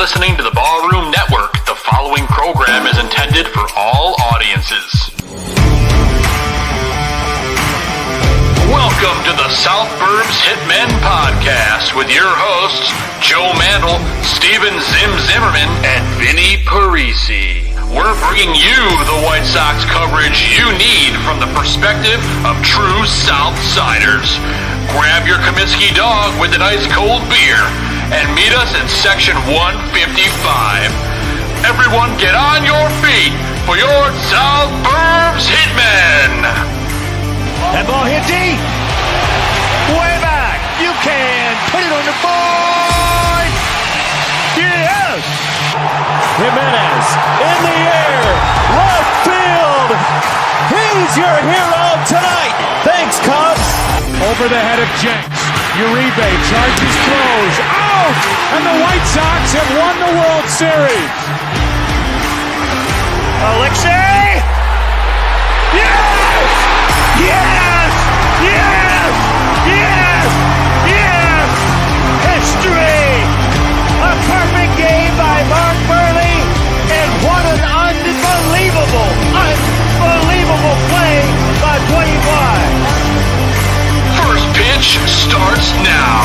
listening to the Ballroom Network. The following program is intended for all audiences. Welcome to the South Burbs Hitmen podcast with your hosts, Joe Mandel, Steven Zim Zimmerman, and Vinnie Parisi. We're bringing you the White Sox coverage you need from the perspective of true Southsiders. Grab your Comiskey dog with an ice cold beer and meet us in section 155. Everyone get on your feet for your South Burbs Hitmen. That ball hit deep. Way back. You can put it on the board. Yes. Jimenez in the air. Left field. He's your hero tonight. Thanks, Cubs. Over the head of Jenks. Uribe charges, throws. Out! And the White Sox have won the World Series. Alexei. Yes! Yes! Yes! Yes! Yes! History! A perfect game by Mark Burley, and what an unbelievable play by 25. First pitch starts now.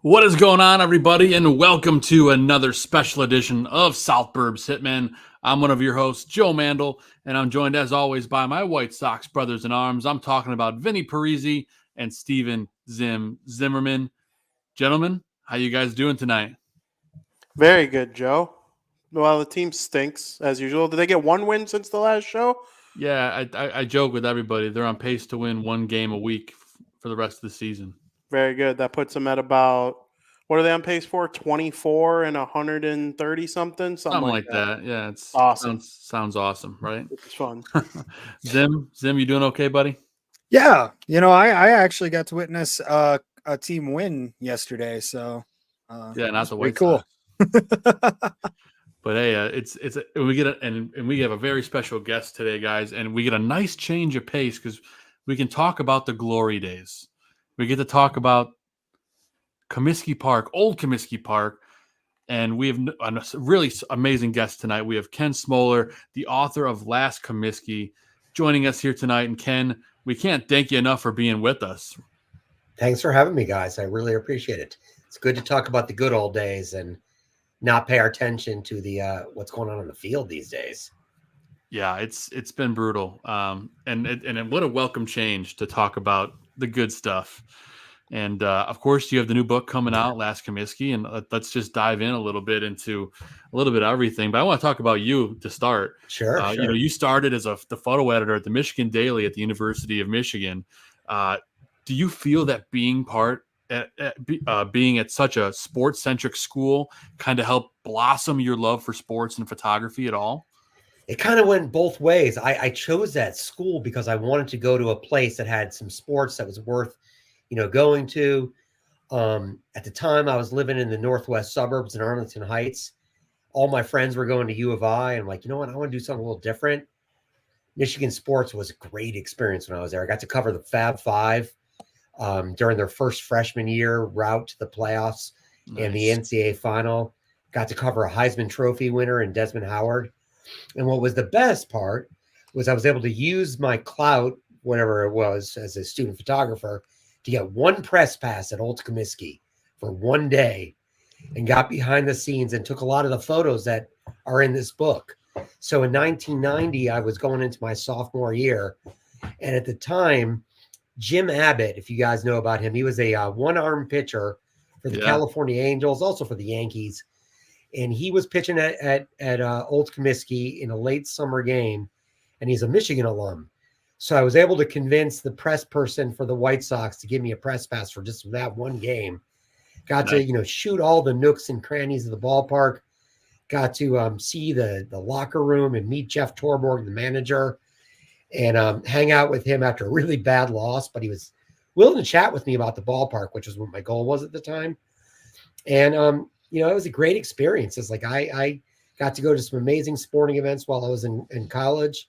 What is going on, everybody, and welcome to another special edition of South Burbs Hitmen. I'm one of your hosts, Joe Mandel, and I'm joined, as always, by my White Sox brothers in arms. I'm talking about Vinnie Parisi and Steven Zim Zimmerman. Gentlemen, how you guys doing tonight? Very good, Joe. Well, the team stinks, as usual. Did they get one win since the last show? Yeah, I joke with everybody. They're on pace to win one game a week for the rest of the season. Very good. That puts them at about, what are they on pace for? 24 and 130 something? Something like that. Yeah, it's awesome. Sounds awesome, right? It's fun. Zim, you doing okay, buddy? Yeah, I actually got to witness a team win yesterday, so yeah, not the White cool. But hey, we have a very special guest today, guys, and we get a nice change of pace because we can talk about the glory days. We get to talk about Comiskey Park, old Comiskey Park, and we have a really amazing guest tonight. We have Ken Smoller, the author of Last Comiskey, joining us here tonight. And Ken, we can't thank you enough for being with us. Thanks for having me, guys. I really appreciate it. It's good to talk about the good old days and not pay our attention to the what's going on in the field these days. Yeah, it's been brutal, and what a welcome change to talk about the good stuff. And of course, you have the new book coming out, Last Comiskey, and let's just dive in a little bit into a little bit of everything. But I want to talk about you to start. Sure. You started as the photo editor at the Michigan Daily at the University of Michigan. Do you feel that being being at such a sports-centric school kind of helped blossom your love for sports and photography at all? It kind of went both ways. I chose that school because I wanted to go to a place that had some sports that was worth, going to. At the time, I was living in the northwest suburbs in Arlington Heights. All my friends were going to U of I. And I'm like, you know what? I want to do something a little different. Michigan sports was a great experience when I was there. I got to cover the Fab Five during their first freshman year route to the playoffs and the NCAA final. Got to cover a Heisman Trophy winner in Desmond Howard. And what was the best part was I was able to use my clout, whatever it was, as a student photographer, to get one press pass at Old Comiskey for one day and got behind the scenes and took a lot of the photos that are in this book. So in 1990, I was going into my sophomore year. And at the time, Jim Abbott, if you guys know about him, he was a one-arm pitcher for the California Angels, also for the Yankees. And he was pitching at Old Comiskey in a late summer game, and he's a Michigan alum. So I was able to convince the press person for the White Sox to give me a press pass for just that one game. Got to, shoot all the nooks and crannies of the ballpark. Got to see the locker room and meet Jeff Torborg, the manager, and hang out with him after a really bad loss. But he was willing to chat with me about the ballpark, which was what my goal was at the time. And it was a great experience. It's like I got to go to some amazing sporting events while I was in college.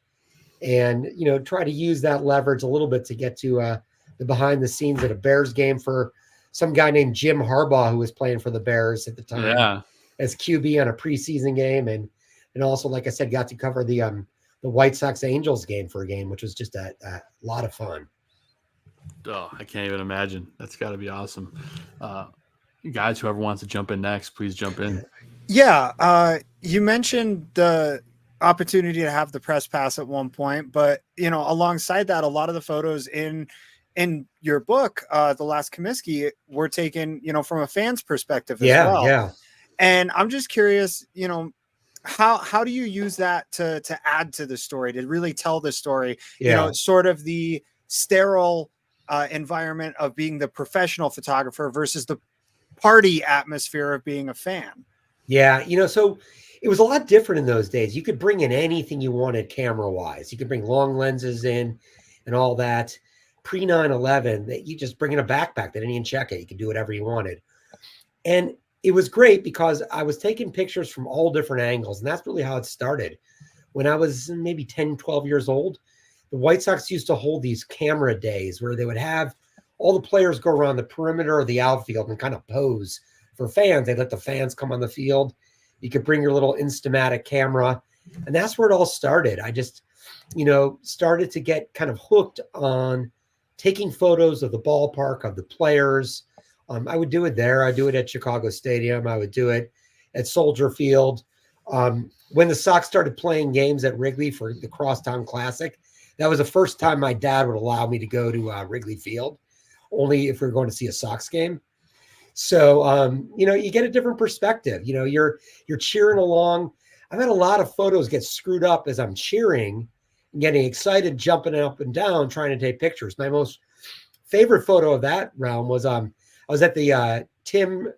and, try to use that leverage a little bit to get to the behind the scenes at a Bears game for some guy named Jim Harbaugh, who was playing for the Bears at the time as QB on a preseason game. And also, like I said, got to cover the White Sox Angels game for a game, which was just a lot of fun. Oh, I can't even imagine. That's got to be awesome. Guys, whoever wants to jump in next, please jump in. Yeah. You mentioned the opportunity to have the press pass at one point, but, alongside that, a lot of the photos in your book, The Last Comiskey, were taken, from a fan's perspective as well. Yeah. And I'm just curious, how do you use that to add to the story, to really tell the story, sort of the sterile environment of being the professional photographer versus the party atmosphere of being a fan? Yeah. So it was a lot different in those days. You could bring in anything you wanted camera wise. You could bring long lenses in and all that. Pre 9/11, that you just bring in a backpack that didn't even check it. You could do whatever you wanted. And it was great because I was taking pictures from all different angles. And that's really how it started. When I was maybe 10, 12 years old, the White Sox used to hold these camera days where they would have all the players go around the perimeter of the outfield and kind of pose for fans. They'd let the fans come on the field. You could bring your little Instamatic camera. And that's where it all started. I just, started to get kind of hooked on taking photos of the ballpark, of the players. I would do it there. I do it at Chicago Stadium. I would do it at Soldier Field. When the Sox started playing games at Wrigley for the Crosstown Classic, that was the first time my dad would allow me to go to Wrigley Field, only if we were going to see a Sox game. So, you get a different perspective. You're cheering along. I've had a lot of photos get screwed up as I'm cheering and getting excited, jumping up and down, trying to take pictures. My most favorite photo of that round was I was at the Tim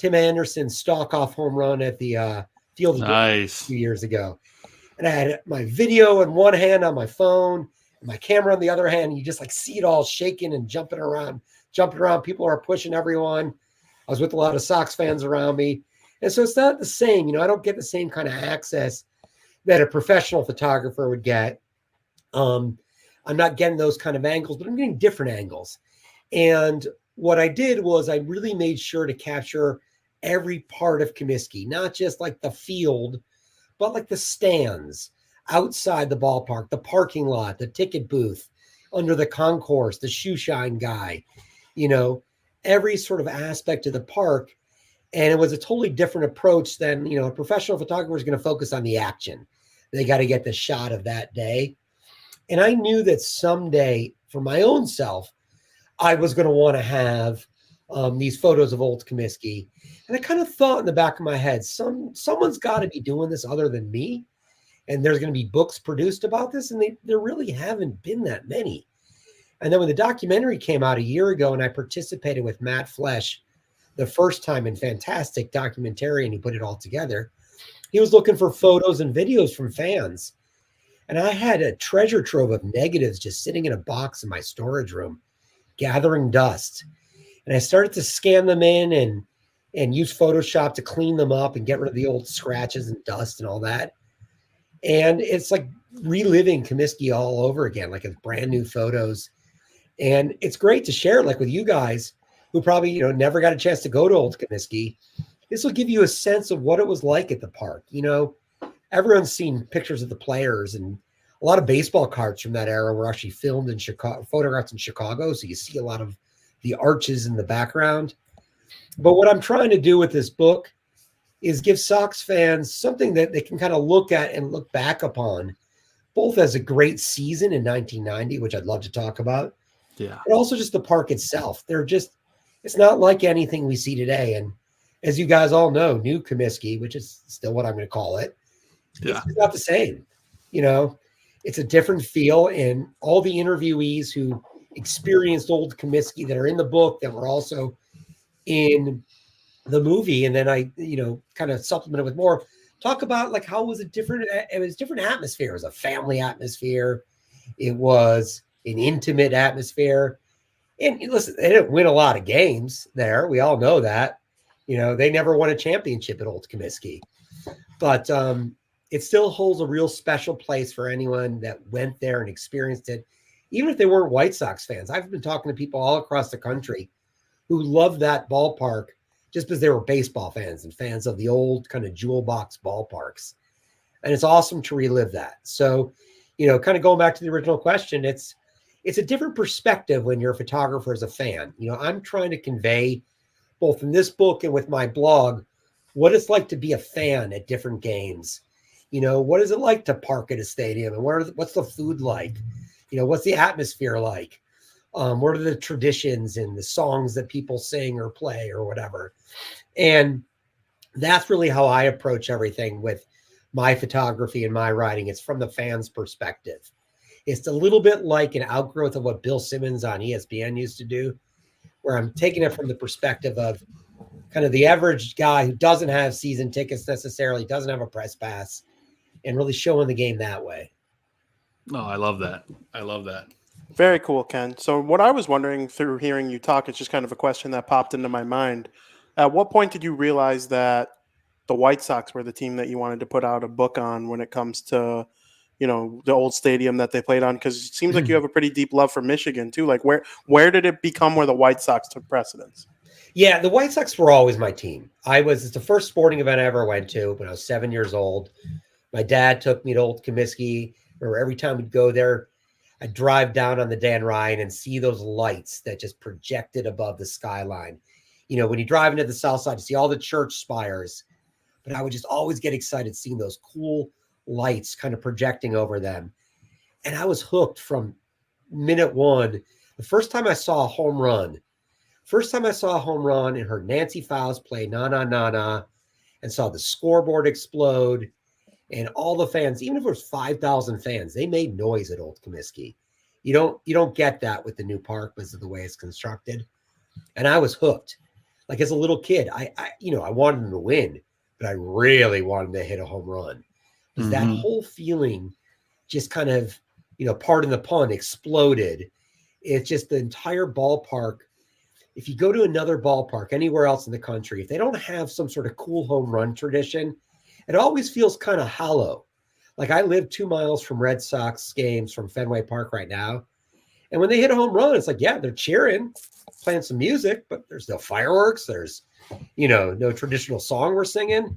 Anderson stalk-off home run at the Field of Dreams a few years ago. And I had my video in one hand on my phone, and my camera on the other hand. And you just see it all shaking and jumping around. People are pushing everyone. I was with a lot of Sox fans around me. And so it's not the same. I don't get the same kind of access that a professional photographer would get. I'm not getting those kind of angles, but I'm getting different angles. And what I did was I really made sure to capture every part of Comiskey, not just the field, but the stands outside the ballpark, the parking lot, the ticket booth, under the concourse, the shoe shine guy, every sort of aspect of the park. And it was a totally different approach than, a professional photographer is going to focus on the action. They got to get the shot of that day. And I knew that someday, for my own self, I was going to want to have these photos of old Comiskey. And I kind of thought in the back of my head, someone's got to be doing this other than me. And there's going to be books produced about this. And there really haven't been that many. And then when the documentary came out a year ago and I participated with Matt Flesh the first time, in fantastic documentary, and he put it all together, he was looking for photos and videos from fans. And I had a treasure trove of negatives just sitting in a box in my storage room, gathering dust. And I started to scan them in and use Photoshop to clean them up and get rid of the old scratches and dust and all that. And it's like reliving Comiskey all over again, it's brand new photos. And it's great to share it with you guys who probably, never got a chance to go to old Comiskey. This will give you a sense of what it was like at the park. Everyone's seen pictures of the players, and a lot of baseball cards from that era were actually filmed in Chicago, photographed in Chicago. So you see a lot of the arches in the background. But what I'm trying to do with this book is give Sox fans something that they can kind of look at and look back upon, both as a great season in 1990, which I'd love to talk about, but also just the park itself. It's not like anything we see today. And as you guys all know, new Comiskey, which is still what I'm going to call it, it's not the same. It's a different feel. And all the interviewees who experienced old Comiskey that are in the book, that were also in the movie, and then I, kind of supplemented with more, talk about how was it different? It was different atmosphere. It was a family atmosphere. It was an intimate atmosphere. And listen, they didn't win a lot of games there. We all know that. They never won a championship at old Comiskey. But it still holds a real special place for anyone that went there and experienced it, even if they weren't White Sox fans. I've been talking to people all across the country who love that ballpark just because they were baseball fans and fans of the old kind of jewel box ballparks. And it's awesome to relive that. So, kind of going back to the original question, it's a different perspective when you're a photographer as a fan. I'm trying to convey, both in this book and with my blog, what it's like to be a fan at different games. What is it like to park at a stadium, and what's the food like? What's the atmosphere like? What are the traditions and the songs that people sing or play or whatever? And that's really how I approach everything with my photography and my writing. It's from the fan's perspective. It's a little bit like an outgrowth of what Bill Simmons on ESPN used to do, where I'm taking it from the perspective of kind of the average guy who doesn't have season tickets necessarily, doesn't have a press pass, and really showing the game that way. Oh, I love that. I love that. Very cool, Ken. So what I was wondering through hearing you talk, it's just kind of a question that popped into my mind. At what point did you realize that the White Sox were the team that you wanted to put out a book on when it comes to, the old stadium that they played on? Because it seems like you have a pretty deep love for Michigan too. Like where did it become where the White Sox took precedence? Yeah, the White Sox were always my team. It's the first sporting event I ever went to when I was 7 years old. My dad took me to Old Comiskey. Remember, every time we'd go there, I'd drive down on the Dan Ryan and see those lights that just projected above the skyline. When you drive into the south side, you see all the church spires. But I would just always get excited seeing those cool lights kind of projecting over them. And I was hooked from minute one. The first time I saw a home run and heard Nancy Fowles play Na Na Na Na and saw the scoreboard explode, and all the fans, even if it was 5,000 fans, they made noise at Old Comiskey. You don't get that with the new park because of the way it's constructed. And I was hooked. Like as a little kid, I wanted them to win, but I really wanted to hit a home run. Because that whole feeling just kind of, pardon the pun, exploded. It's just the entire ballpark. If you go to another ballpark anywhere else in the country, if they don't have some sort of cool home run tradition, it always feels kind of hollow. Like I live 2 miles from Red Sox games from Fenway Park right now. And when they hit a home run, it's like, yeah, they're cheering, playing some music, but there's no fireworks. There's, no traditional song we're singing.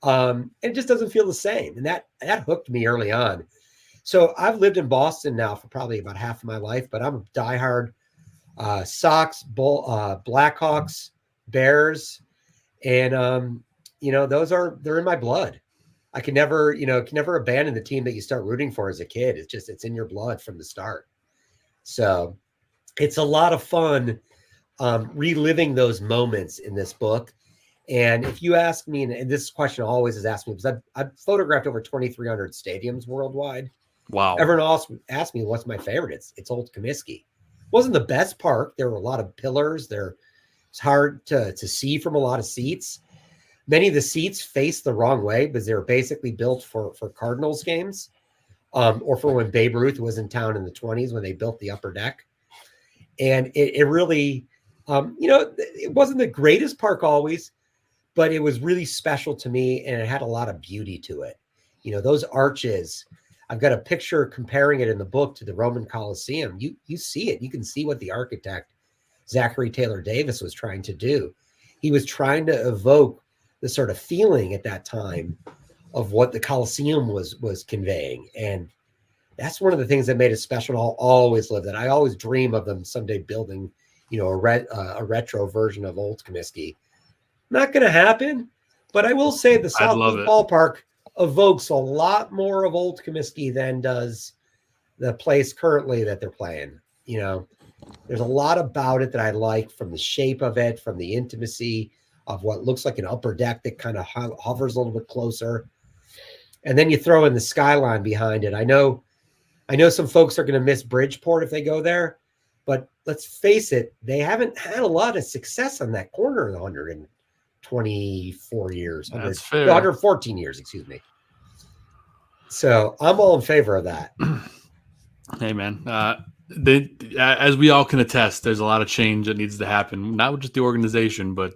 And it just doesn't feel the same. And that hooked me early on. So I've lived in Boston now for probably about half of my life, but I'm a diehard Sox, Blackhawks, Bears. And, they're in my blood. I can never abandon the team that you start rooting for as a kid. It's in your blood from the start. So it's a lot of fun reliving those moments in this book. And if you ask me, and this question always is asked me, because I've photographed over 2,300 stadiums worldwide. Wow. Everyone else asked me, what's my favorite? It's Old Comiskey. Wasn't the best park. There were a lot of pillars. It's hard to see from a lot of seats. Many of the seats face the wrong way because they were basically built for Cardinals games, or for when Babe Ruth was in town in the 1920s when they built the upper deck. And it really, it wasn't the greatest park always, but it was really special to me, and it had a lot of beauty to it. Those arches, I've got a picture comparing it in the book to the Roman Colosseum. You see it. You can see what the architect, Zachary Taylor Davis, was trying to do. He was trying to evoke the sort of feeling at that time of what the Colosseum was conveying. And that's one of the things that made it special. I'll always live that. I always dream of them someday building, a retro version of Old Comiskey. Not going to happen, but I will say the Southwest Ballpark evokes a lot more of Old Comiskey than does the place currently that they're playing. There's a lot about it that I like, from the shape of it, from the intimacy of what looks like an upper deck that kind of hovers a little bit closer. And then you throw in the skyline behind it. I know some folks are going to miss Bridgeport if they go there, but let's face it, they haven't had a lot of success on that corner in 124 years. That's fair. 114 years, excuse me. So I'm all in favor of that. Hey, man. As we all can attest, there's a lot of change that needs to happen, not with just the organization, but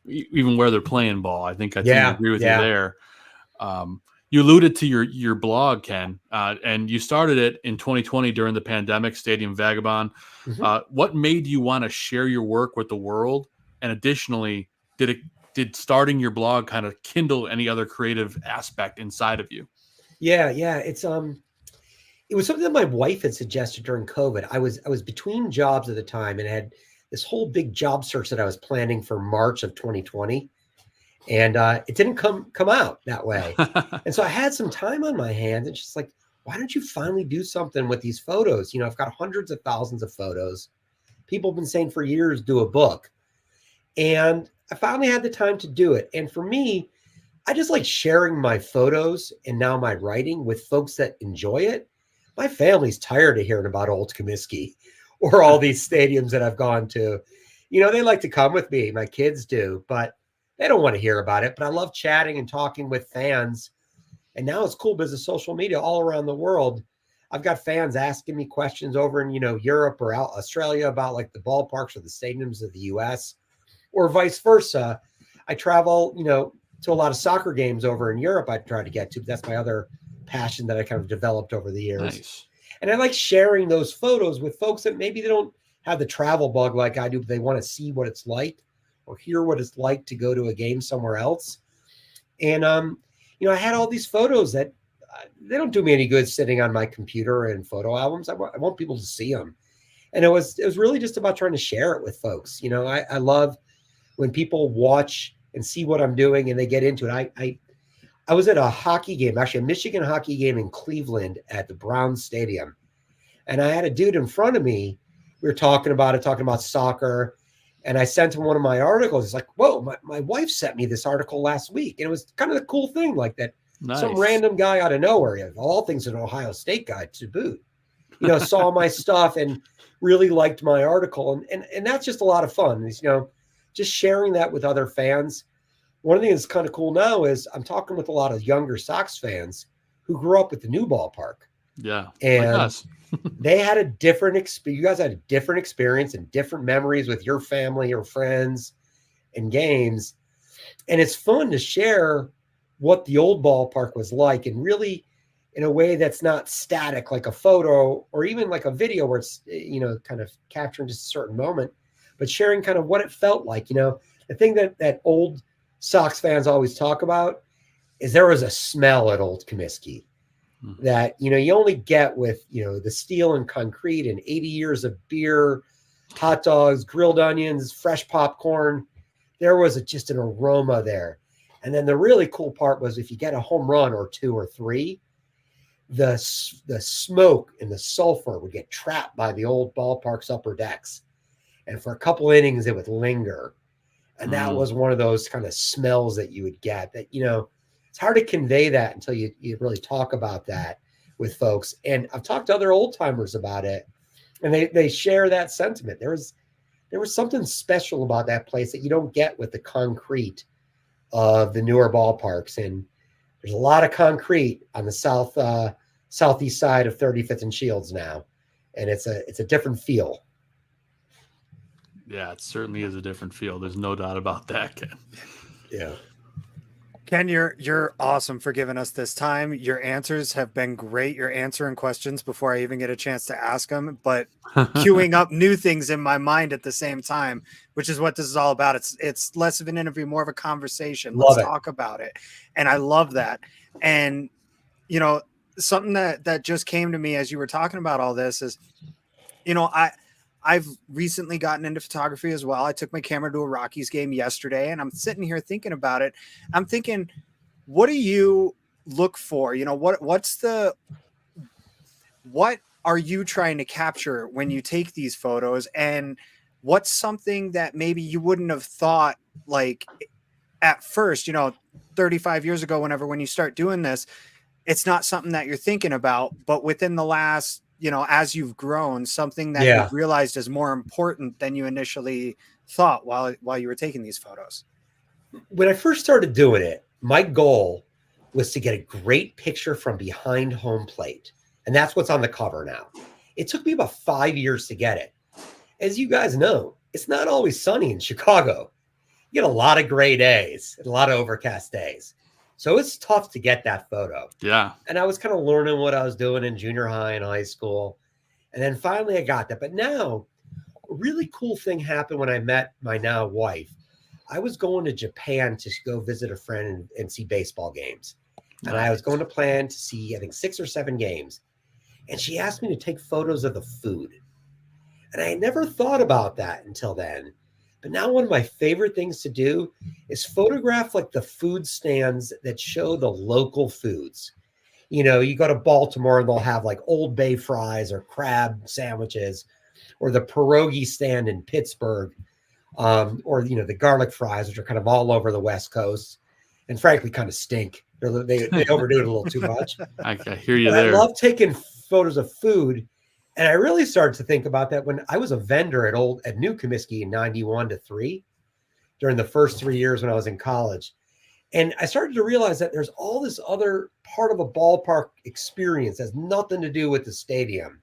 even where they're playing ball. I think I agree with you there. You alluded to your blog, Ken, and you started it in 2020 during the pandemic, Stadium Vagabond. What made you want to share your work with the world? And additionally, did starting your blog kind of kindle any other creative aspect inside of you? Yeah. It was something that my wife had suggested during COVID. I was between jobs at the time and had this whole big job search that I was planning for March of 2020. And it didn't come out that way. And so I had some time on my hands, and she's like, why don't you finally do something with these photos? You know, I've got hundreds of thousands of photos. People have been saying for years, do a book. And I finally had the time to do it. And for me, I just like sharing my photos and now my writing with folks that enjoy it. My family's tired of hearing about old Comiskey or all these stadiums that I've gone to. You know, they like to come with me. My kids do, but they don't want to hear about it. But I love chatting and talking with fans. And now it's cool because of social media all around the world. I've got fans asking me questions over in, Europe or Australia about like the ballparks or the stadiums of the US, or vice versa. I travel, to a lot of soccer games over in Europe I try to get to. That's my other passion that I kind of developed over the years. Nice. And I like sharing those photos with folks that maybe they don't have the travel bug like I do, but they want to see what it's like or hear what it's like to go to a game somewhere else. And, I had all these photos that they don't do me any good sitting on my computer and photo albums. I want people to see them. And it was really just about trying to share it with folks. I love when people watch and see what I'm doing and they get into it. I was at a hockey game, actually a Michigan hockey game in Cleveland at the Browns Stadium. And I had a dude in front of me. We were talking about soccer. And I sent him one of my articles. He's like, whoa, my wife sent me this article last week. And it was kind of the cool thing, like that. Nice. Some random guy out of nowhere, of all things, an Ohio State guy to boot, saw my stuff and really liked my article. And that's just a lot of fun. Is, just sharing that with other fans. One of the things that's kind of cool now is I'm talking with a lot of younger Sox fans who grew up with the new ballpark. Yeah. And like us. they had a different experience. You guys had a different experience and different memories with your family or friends and games. And it's fun to share what the old ballpark was like, and really in a way that's not static, like a photo or even like a video where it's, kind of capturing just a certain moment, but sharing kind of what it felt like. The thing that old Sox fans always talk about is there was a smell at Old Comiskey that, you only get with, the steel and concrete and 80 years of beer, hot dogs, grilled onions, fresh popcorn. There was just an aroma there. And then the really cool part was if you get a home run or two or three, the smoke and the sulfur would get trapped by the old ballpark's upper decks. And for a couple innings, it would linger. And that was one of those kind of smells that you would get that, it's hard to convey that until you really talk about that with folks. And I've talked to other old timers about it, and they share that sentiment. There was something special about that place that you don't get with the concrete of the newer ballparks. And there's a lot of concrete on the southeast side of 35th and Shields now. And it's a different feel. Yeah, it certainly is a different feel. There's no doubt about that, Ken. Yeah. Ken, you're awesome for giving us this time. Your answers have been great. You're answering questions before I even get a chance to ask them, but queuing up new things in my mind at the same time, which is what this is all about. It's less of an interview, more of a conversation. Let's talk about it. And I love that. And, something that just came to me as you were talking about all this is, I've recently gotten into photography as well. I took my camera to a Rockies game yesterday, and I'm sitting here thinking about it. I'm thinking, what do you look for? What are you trying to capture when you take these photos? And what's something that maybe you wouldn't have thought, like at first, 35 years ago, when you start doing this, it's not something that you're thinking about, but within the last, as you've grown, something that you've realized is more important than you initially thought while you were taking these photos? When I first started doing it, my goal was to get a great picture from behind home plate. And that's what's on the cover now. It took me about 5 years to get it. As you guys know, it's not always sunny in Chicago. You get a lot of gray days and a lot of overcast days. So it's tough to get that photo. Yeah. And I was kind of learning what I was doing in junior high and high school. And then finally I got that. But now a really cool thing happened when I met my now wife. I was going to Japan to go visit a friend and see baseball games. And I was going to plan to see, I think, 6 or 7 games. And she asked me to take photos of the food. And I had never thought about that until then. But now one of my favorite things to do is photograph like the food stands that show the local foods. You know, you go to Baltimore and they'll have like Old Bay fries or crab sandwiches, or the pierogi stand in Pittsburgh, or, you know, the garlic fries, which are kind of all over the West Coast and frankly kind of stink. They overdo it a little too much. I hear you But there. I love taking photos of food. And I really started to think about that when I was a vendor at New Comiskey in 91 to 3 during the first 3 years when I was in college. And I started to realize that there's all this other part of a ballpark experience that has nothing to do with the stadium.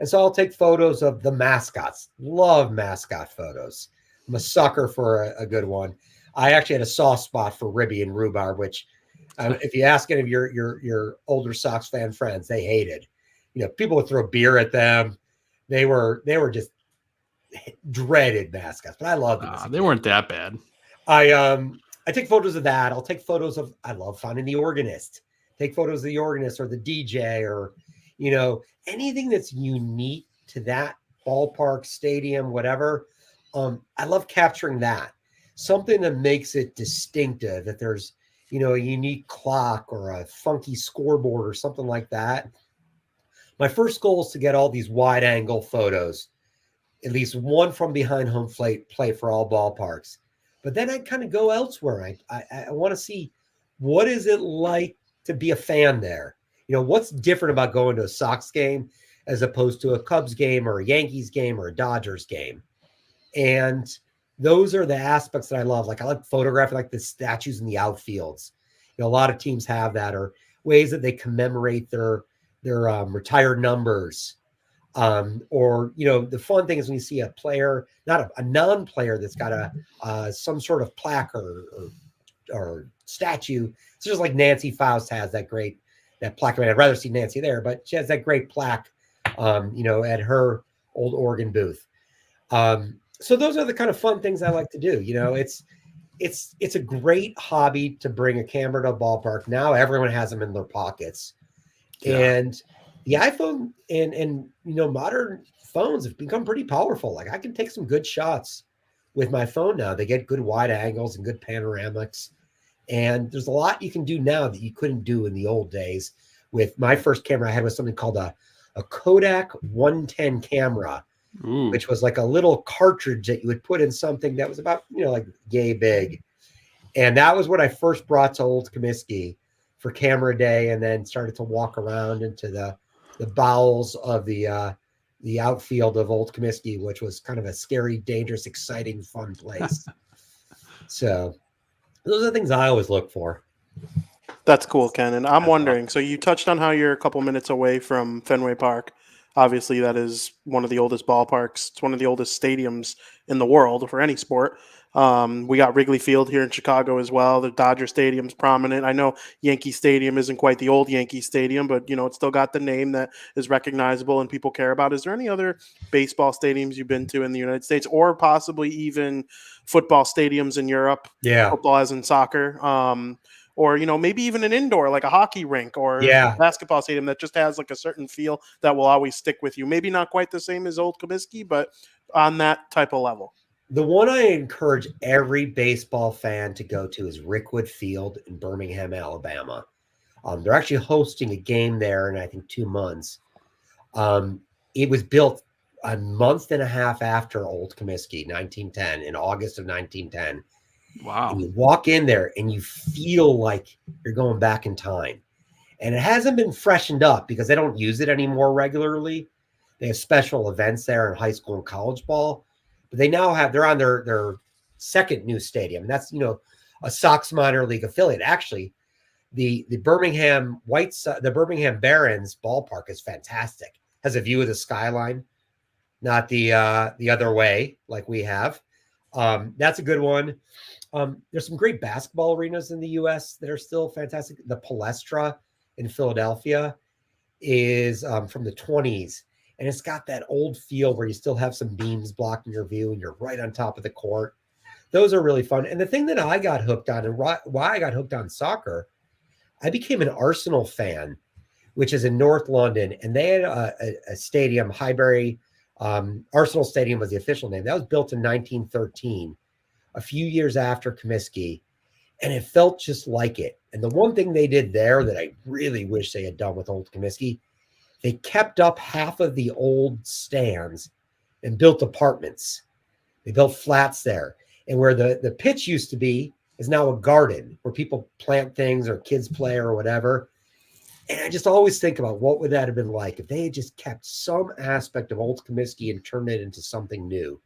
And so I'll take photos of the mascots. Love mascot photos. I'm a sucker for a good one. I actually had a soft spot for Ribby and Rhubarb, which if you ask any of your older Sox fan friends, they hated. You know, people would throw beer at them. They were just dreaded mascots, but I love them. They weren't that bad. I take photos of that. I'll take photos of, I love finding the organist. Take photos of the organist or the DJ or, you know, anything that's unique to that ballpark, stadium, whatever. I love capturing that. Something that makes it distinctive, that there's, you know, a unique clock or a funky scoreboard or something like that. My first goal is to get all these wide angle photos, at least one from behind home plate for all ballparks. But then I kind of go elsewhere. I want to see, what is it like to be a fan there? You know, what's different about going to a Sox game as opposed to a Cubs game or a Yankees game or a Dodgers game? And those are the aspects that I love. Like I like photographing like the statues in the outfields. You know, a lot of teams have that, or ways that they commemorate their retired numbers. Or, you know, the fun thing is when you see a player, not a non-player that's got some sort of plaque or statue. It's just like Nancy Faust has that plaque. I mean, I'd rather see Nancy there, but she has that great plaque, you know, at her old organ booth. So those are the kind of fun things I like to do. You know, it's a great hobby to bring a camera to a ballpark. Now everyone has them in their pockets. Yeah. And the iPhone and you know, modern phones have become pretty powerful. Like I can take some good shots with my phone now. They get good wide angles and good panoramics. And there's a lot you can do now that you couldn't do in the old days. With my first camera I had was something called a Kodak 110 camera, which was like a little cartridge that you would put in something that was about, you know, like yay big. And that was what I first brought to Old Comiskey for camera day, and then started to walk around into the bowels of the outfield of Old Comiskey, which was kind of a scary, dangerous, exciting, fun place. So those are the things I always look for. That's cool, Ken. And I'm wondering, so you touched on how you're a couple minutes away from Fenway Park. Obviously, that is one of the oldest ballparks. It's one of the oldest stadiums in the world for any sport. We got Wrigley Field here in Chicago as well. The Dodger Stadium's prominent. I know Yankee Stadium isn't quite the old Yankee Stadium, but, you know, it's still got the name that is recognizable and people care about. Is there any other baseball stadiums you've been to in the United States, or possibly even football stadiums in Europe? Yeah. Football as in soccer. Or, you know, maybe even an indoor, like a hockey rink or a basketball stadium that just has like a certain feel that will always stick with you. Maybe not quite the same as Old Comiskey, but on that type of level. The one I encourage every baseball fan to go to is Rickwood Field in Birmingham, Alabama. They're actually hosting a game there in, I think, 2 months. It was built a month and a half after Old Comiskey, 1910, in August of 1910. Wow. And you walk in there and you feel like you're going back in time. And it hasn't been freshened up because they don't use it anymore regularly. They have special events there in high school and college ball. But they're on their second new stadium. And that's, you know, a Sox minor league affiliate. Actually, the Birmingham Barons ballpark is fantastic. Has a view of the skyline, not the other way like we have. That's a good one. There's some great basketball arenas in the U.S. that are still fantastic. The Palestra in Philadelphia is from the 20s, and it's got that old feel where you still have some beams blocking your view and you're right on top of the court. Those are really fun. And the thing that I got hooked on and why I got hooked on soccer, I became an Arsenal fan, which is in North London, and they had a stadium, Highbury Arsenal Stadium was the official name. That was built in 1913, a few years after Comiskey, and it felt just like it. And the one thing they did there that I really wish they had done with old Comiskey, they kept up half of the old stands and built apartments. They built flats there. And where the pitch used to be is now a garden where people plant things or kids play or whatever. And I just always think about what would that have been like if they had just kept some aspect of old Comiskey and turned it into something new.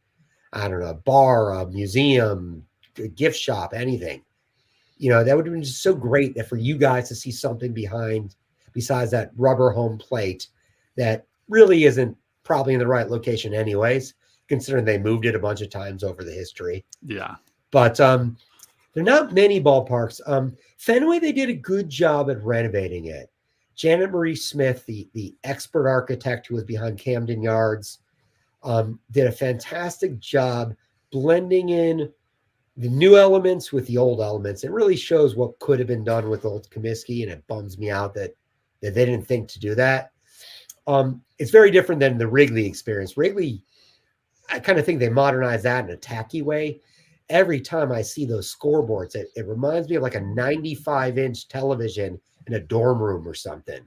I don't know, a bar, a museum, a gift shop, anything. You know, that would have been just so great that for you guys to see something behind, besides that rubber home plate that really isn't probably in the right location anyways, considering they moved it a bunch of times over the history. Yeah. But there are not many ballparks. Fenway, they did a good job at renovating it. Janet Marie Smith, the expert architect who was behind Camden Yards, did a fantastic job blending in the new elements with the old elements. It really shows what could have been done with old Comiskey, and it bums me out that they didn't think to do that. It's very different than the Wrigley experience. Wrigley, I kind of think they modernized that in a tacky way. Every time I see those scoreboards, it reminds me of like a 95-inch television in a dorm room or something.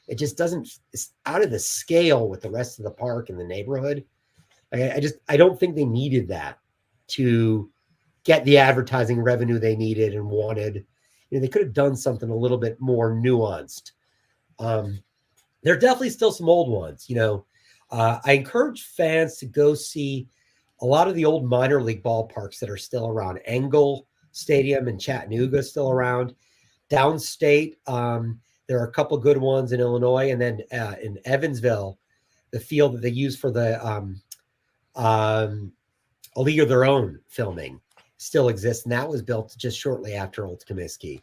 It just doesn't, it's out of the scale with the rest of the park and the neighborhood. I don't think they needed that to get the advertising revenue they needed and wanted. You know, they could have done something a little bit more nuanced. There are definitely still some old ones. You know, I encourage fans to go see a lot of the old minor league ballparks that are still around. Engel Stadium in Chattanooga is still around. Downstate, there are a couple good ones in Illinois, and then in Evansville, the field that they use for the A League of Their Own filming still exists, and that was built just shortly after old Comiskey.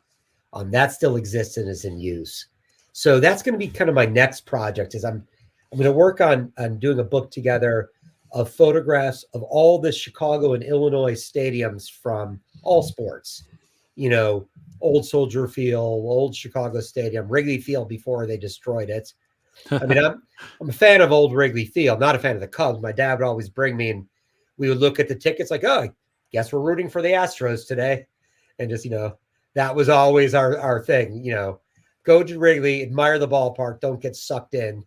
That still exists and is in use. So that's going to be kind of my next project. Is I'm going to work on doing a book together of photographs of all the Chicago and Illinois stadiums from all sports. You know, old Soldier Field, old Chicago Stadium, Wrigley Field before they destroyed it. I mean, I'm a fan of old Wrigley Field, not a fan of the Cubs. My dad would always bring me, and we would look at the tickets like, oh, I guess we're rooting for the Astros today. And just, you know, that was always our thing, you know, go to Wrigley, admire the ballpark, don't get sucked in,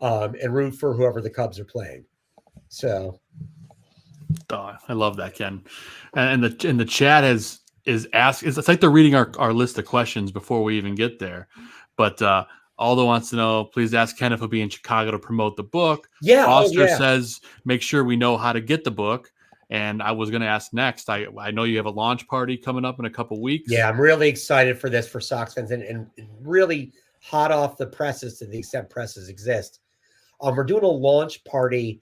and root for whoever the Cubs are playing. So. Oh, I love that, Ken. And the chat is asking, it's like they're reading our list of questions before we even get there. But Aldo wants to know, please ask Ken if he'll be in Chicago to promote the book. Yeah. Foster says, make sure we know how to get the book. And I was going to ask next, I know you have a launch party coming up in a couple weeks. Yeah, I'm really excited for this for Sox fans, and really hot off the presses to the extent presses exist. We're doing a launch party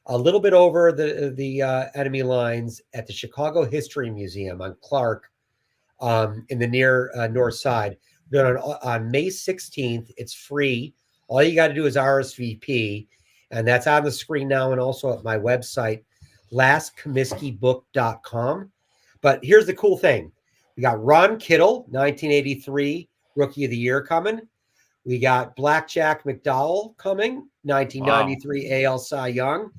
a little bit over the enemy lines at the Chicago History Museum on Clark in the near north side. We're on May 16th. It's free. All you got to do is RSVP, and that's on the screen now and also at my website, lastcomiskeybook.com. But here's the cool thing. We got Ron Kittle, 1983 Rookie of the Year coming. We got Blackjack McDowell coming, 1993 AL Cy Young.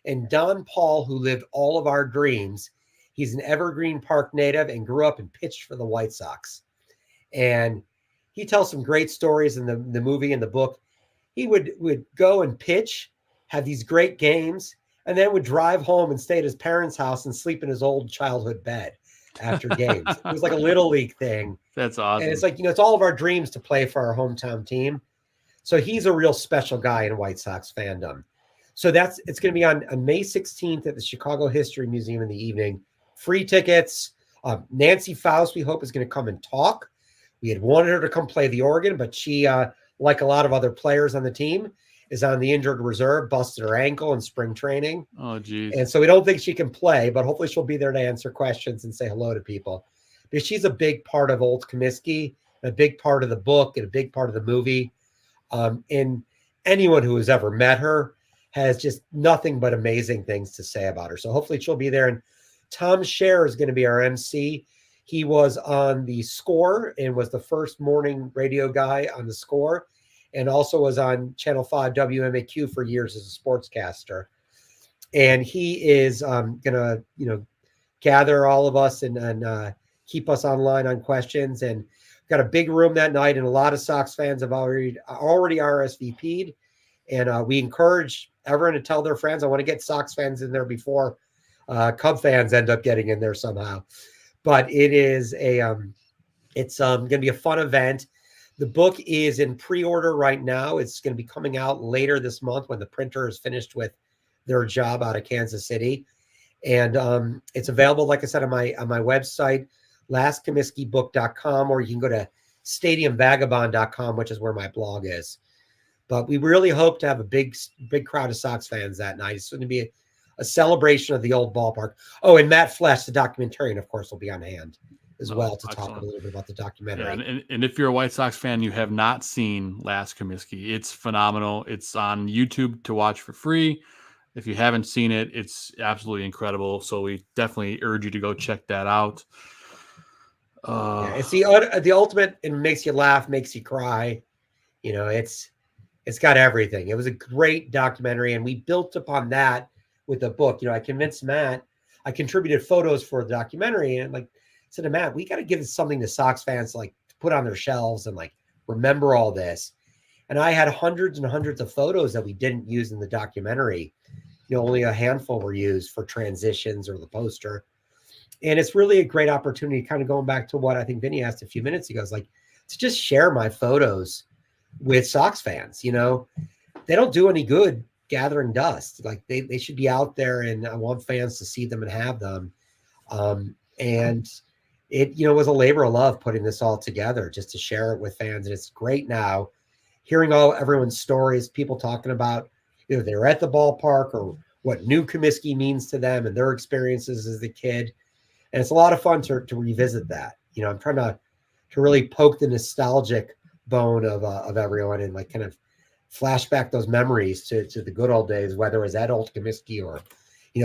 And Don Paul, who lived all of our dreams. He's an Evergreen Park native and grew up and pitched for the White Sox. And he tells some great stories in the movie and the book. He would go and pitch, have these great games, and then would drive home and stay at his parents' house and sleep in his old childhood bed after games. It was like a little league thing. That's awesome. And it's like, you know, it's all of our dreams to play for our hometown team. So he's a real special guy in White Sox fandom. So it's going to be on May 16th at the Chicago History Museum in the evening. Free tickets. Nancy Faust, we hope, is going to come and talk. We had wanted her to come play the organ, but she, like a lot of other players on the team, is on the injured reserve, busted her ankle in spring training. Oh, geez. And so we don't think she can play, but hopefully she'll be there to answer questions and say hello to people. Because she's a big part of Old Comiskey, a big part of the book, and a big part of the movie. And anyone who has ever met her has just nothing but amazing things to say about her. So hopefully she'll be there. And Tom Scher is going to be our MC. He was on The Score and was the first morning radio guy on The Score, and also was on Channel 5 WMAQ for years as a sportscaster. And he is going to, gather all of us and keep us online on questions. And got a big room that night, and a lot of Sox fans have already RSVP'd. And we encourage everyone to tell their friends. I want to get Sox fans in there before Cub fans end up getting in there somehow. But it is it's going to be a fun event. The book is in pre-order right now. It's going to be coming out later this month when the printer is finished with their job out of Kansas City. And it's available, like I said, on my website, lastcomiskeybook.com, or you can go to stadiumvagabond.com, which is where my blog is. But we really hope to have a big crowd of Sox fans that night. It's going to be a celebration of the old ballpark. Oh, and Matt Flesh, the documentarian, of course, will be on hand as well to talk a little bit about the documentary. Yeah, and if you're a White Sox fan, you have not seen Last Comiskey, it's phenomenal. It's on YouTube to watch for free. If you haven't seen it, it's absolutely incredible. So we definitely urge you to go check that out. It's the ultimate. It makes you laugh, makes you cry. It's got everything. It was a great documentary, and we built upon that with the book. I convinced Matt. I contributed photos for the documentary, and said to Matt, we got to give something to Sox fans to put on their shelves and remember all this. And I had hundreds and hundreds of photos that we didn't use in the documentary. Only a handful were used for transitions or the poster. And it's really a great opportunity, kind of going back to what I think Vinny asked a few minutes ago, is to just share my photos with Sox fans. They don't do any good gathering dust. They should be out there, and I want fans to see them and have them. And it, was a labor of love putting this all together just to share it with fans. And it's great now hearing everyone's stories, people talking about, they were at the ballpark or what new Comiskey means to them and their experiences as a kid. And it's a lot of fun to revisit that. I'm trying to really poke the nostalgic bone of everyone and kind of flash back those memories to the good old days, whether it was at Old Comiskey or,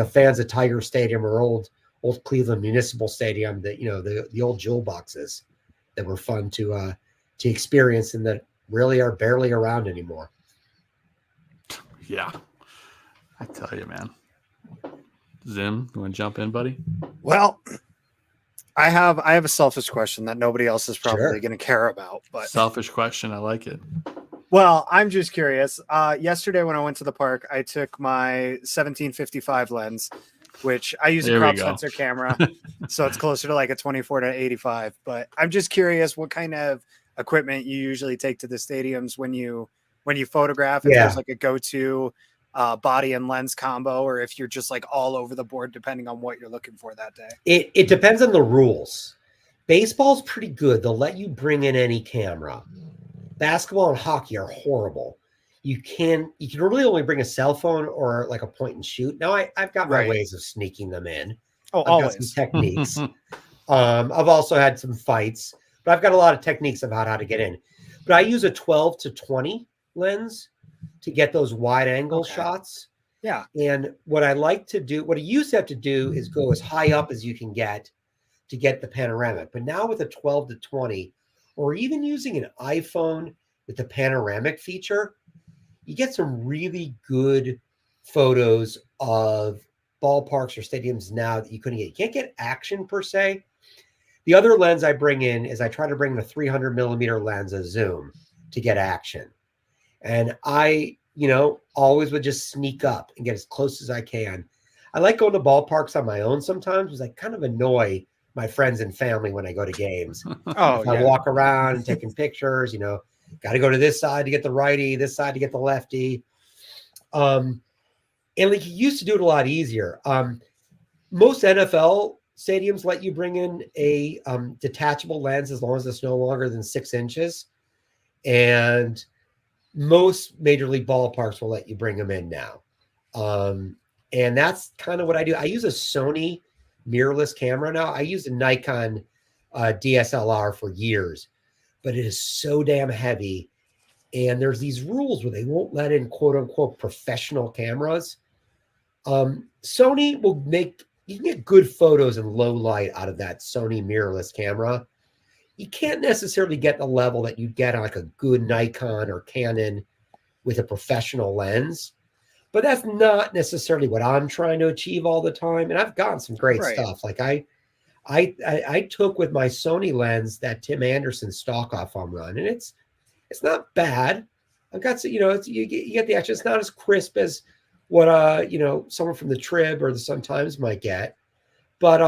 fans at Tiger Stadium or old Cleveland Municipal Stadium, that, the old jewel boxes that were fun to experience and that really are barely around anymore. Yeah, I tell you, man. Zim, you want to jump in, buddy? Well, I have a selfish question that nobody else is probably going to care about. But selfish question, I like it. Well, I'm just curious. Yesterday when I went to the park, I took my 1755 lens, which I use a crop sensor camera, so it's closer to a 24 to 85. But I'm just curious what kind of equipment you usually take to the stadiums when you photograph, if there's a go-to body and lens combo, or if you're just all over the board depending on what you're looking for that day. It depends on the rules. Baseball's pretty good. They'll let you bring in any camera. Basketball and hockey are horrible. You can really only bring a cell phone or a point and shoot. Now I've got my ways of sneaking them in. Oh, I've always. got some techniques. I've also had some fights, but I've got a lot of techniques about how to get in. But I use a 12 to 20 lens to get those wide angle shots. Yeah. And what I like to do, what I used to have to do, is go as high up as you can get to get the panoramic. But now with a 12 to 20, or even using an iPhone with the panoramic feature, you get some really good photos of ballparks or stadiums now that you couldn't get. You can't get action per se. The other lens I bring in is I try to bring in a 300 millimeter lens, a zoom, to get action. And I, always would just sneak up and get as close as I can. I like going to ballparks on my own sometimes because I kind of annoy my friends and family when I go to games. I walk around and taking pictures, got to go to this side to get the righty, this side to get the lefty. And you used to do it a lot easier. Most NFL stadiums let you bring in a detachable lens as long as it's no longer than 6 inches. And most major league ballparks will let you bring them in now. And that's kind of what I do. I use a Sony mirrorless camera now. I used a Nikon DSLR for years, but it is so damn heavy. And there's these rules where they won't let in quote unquote professional cameras. Sony will you can get good photos in low light out of that Sony mirrorless camera. You can't necessarily get the level that you'd get on like a good Nikon or Canon with a professional lens. But that's not necessarily what I'm trying to achieve all the time. And I've gotten some great stuff. Like I took with my Sony lens that Tim Anderson stock off home run, and it's not bad. I've got you get the action. It's not as crisp as what someone from the Trib or the Sun-Times might get, but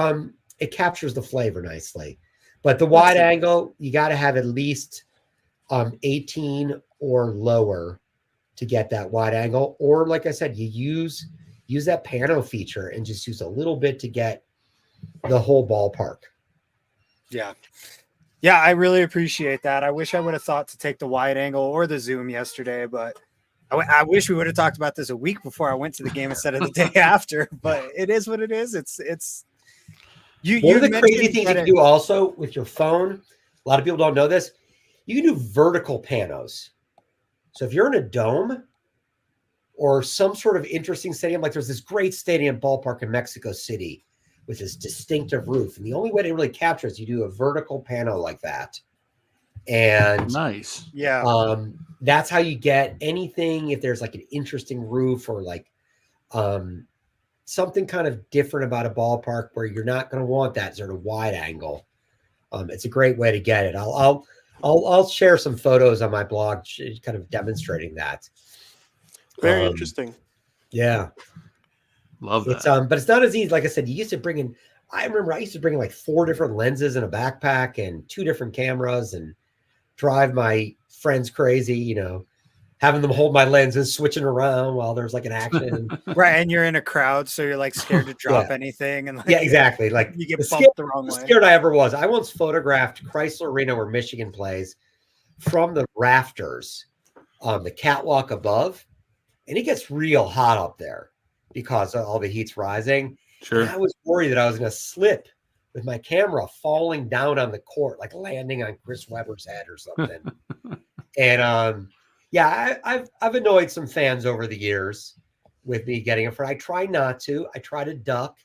it captures the flavor nicely. But the wide angle, you got to have at least 18 or lower to get that wide angle. Or like I said, you use that pano feature and just use a little bit to get the whole ballpark. Yeah. Yeah, I really appreciate that. I wish I would have thought to take the wide angle or the zoom yesterday, but I wish we would have talked about this a week before I went to the game instead of the day after. But it is what it is. It's one of the crazy things you can do also with your phone. A lot of people don't know this. You can do vertical panos. So if you're in a dome or some sort of interesting stadium, like there's this great stadium ballpark in Mexico City with this distinctive roof. And the only way to really capture it is you do a vertical pano like that. And nice. Yeah. That's how you get anything. If there's like an interesting roof or like something kind of different about a ballpark where you're not going to want that sort of wide angle. It's a great way to get it. I'll share some photos on my blog kind of demonstrating that. Very interesting. Yeah. Love that. But it's not as easy. Like I said, I remember I used to bring like 4 different lenses in a backpack and 2 different cameras and drive my friends crazy, having them hold my lenses, switching around while there's like an action. Right. And you're in a crowd, so you're like scared to drop anything. And exactly. Like you get bumped the wrong way. Scared I ever was. I once photographed Chrysler Arena where Michigan plays from the rafters on the catwalk above. And it gets real hot up there because all the heat's rising. Sure. And I was worried that I was going to slip with my camera falling down on the court, like landing on Chris Webber's head or something. And I've annoyed some fans over the years with me getting it. I try not to. I try to duck.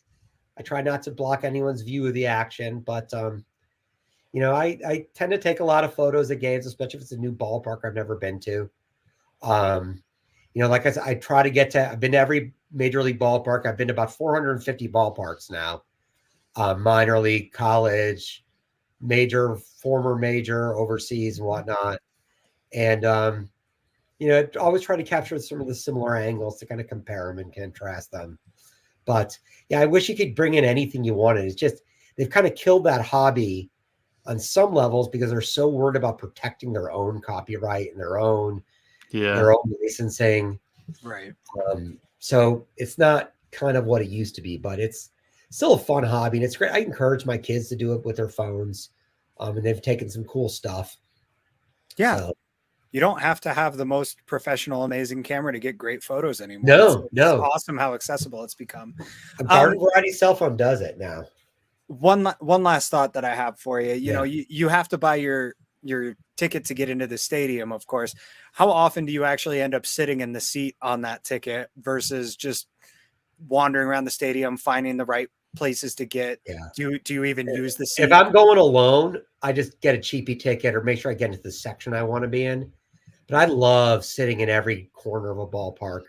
I try not to block anyone's view of the action. But I tend to take a lot of photos at games, especially if it's a new ballpark I've never been to. Like I said, I try to I've been to every major league ballpark. I've been to about 450 ballparks now. Minor league, college, major, former major, overseas and whatnot. And, I always try to capture some of the similar angles to kind of compare them and contrast them. But yeah, I wish you could bring in anything you wanted. It's just, they've kind of killed that hobby on some levels because they're so worried about protecting their own copyright and their own licensing. Right. So it's not kind of what it used to be, but it's still a fun hobby. And it's great. I encourage my kids to do it with their phones. And they've taken some cool stuff. Yeah. So, you don't have to have the most professional, amazing camera to get great photos anymore. No. It's awesome how accessible it's become. A garden variety cell phone does it now. One last thought that I have for you. You have to buy your ticket to get into the stadium, of course. How often do you actually end up sitting in the seat on that ticket versus just wandering around the stadium, finding the right places to get? Do you even use the seat? If I'm going alone, I just get a cheapy ticket or make sure I get into the section I want to be in. But I love sitting in every corner of a ballpark.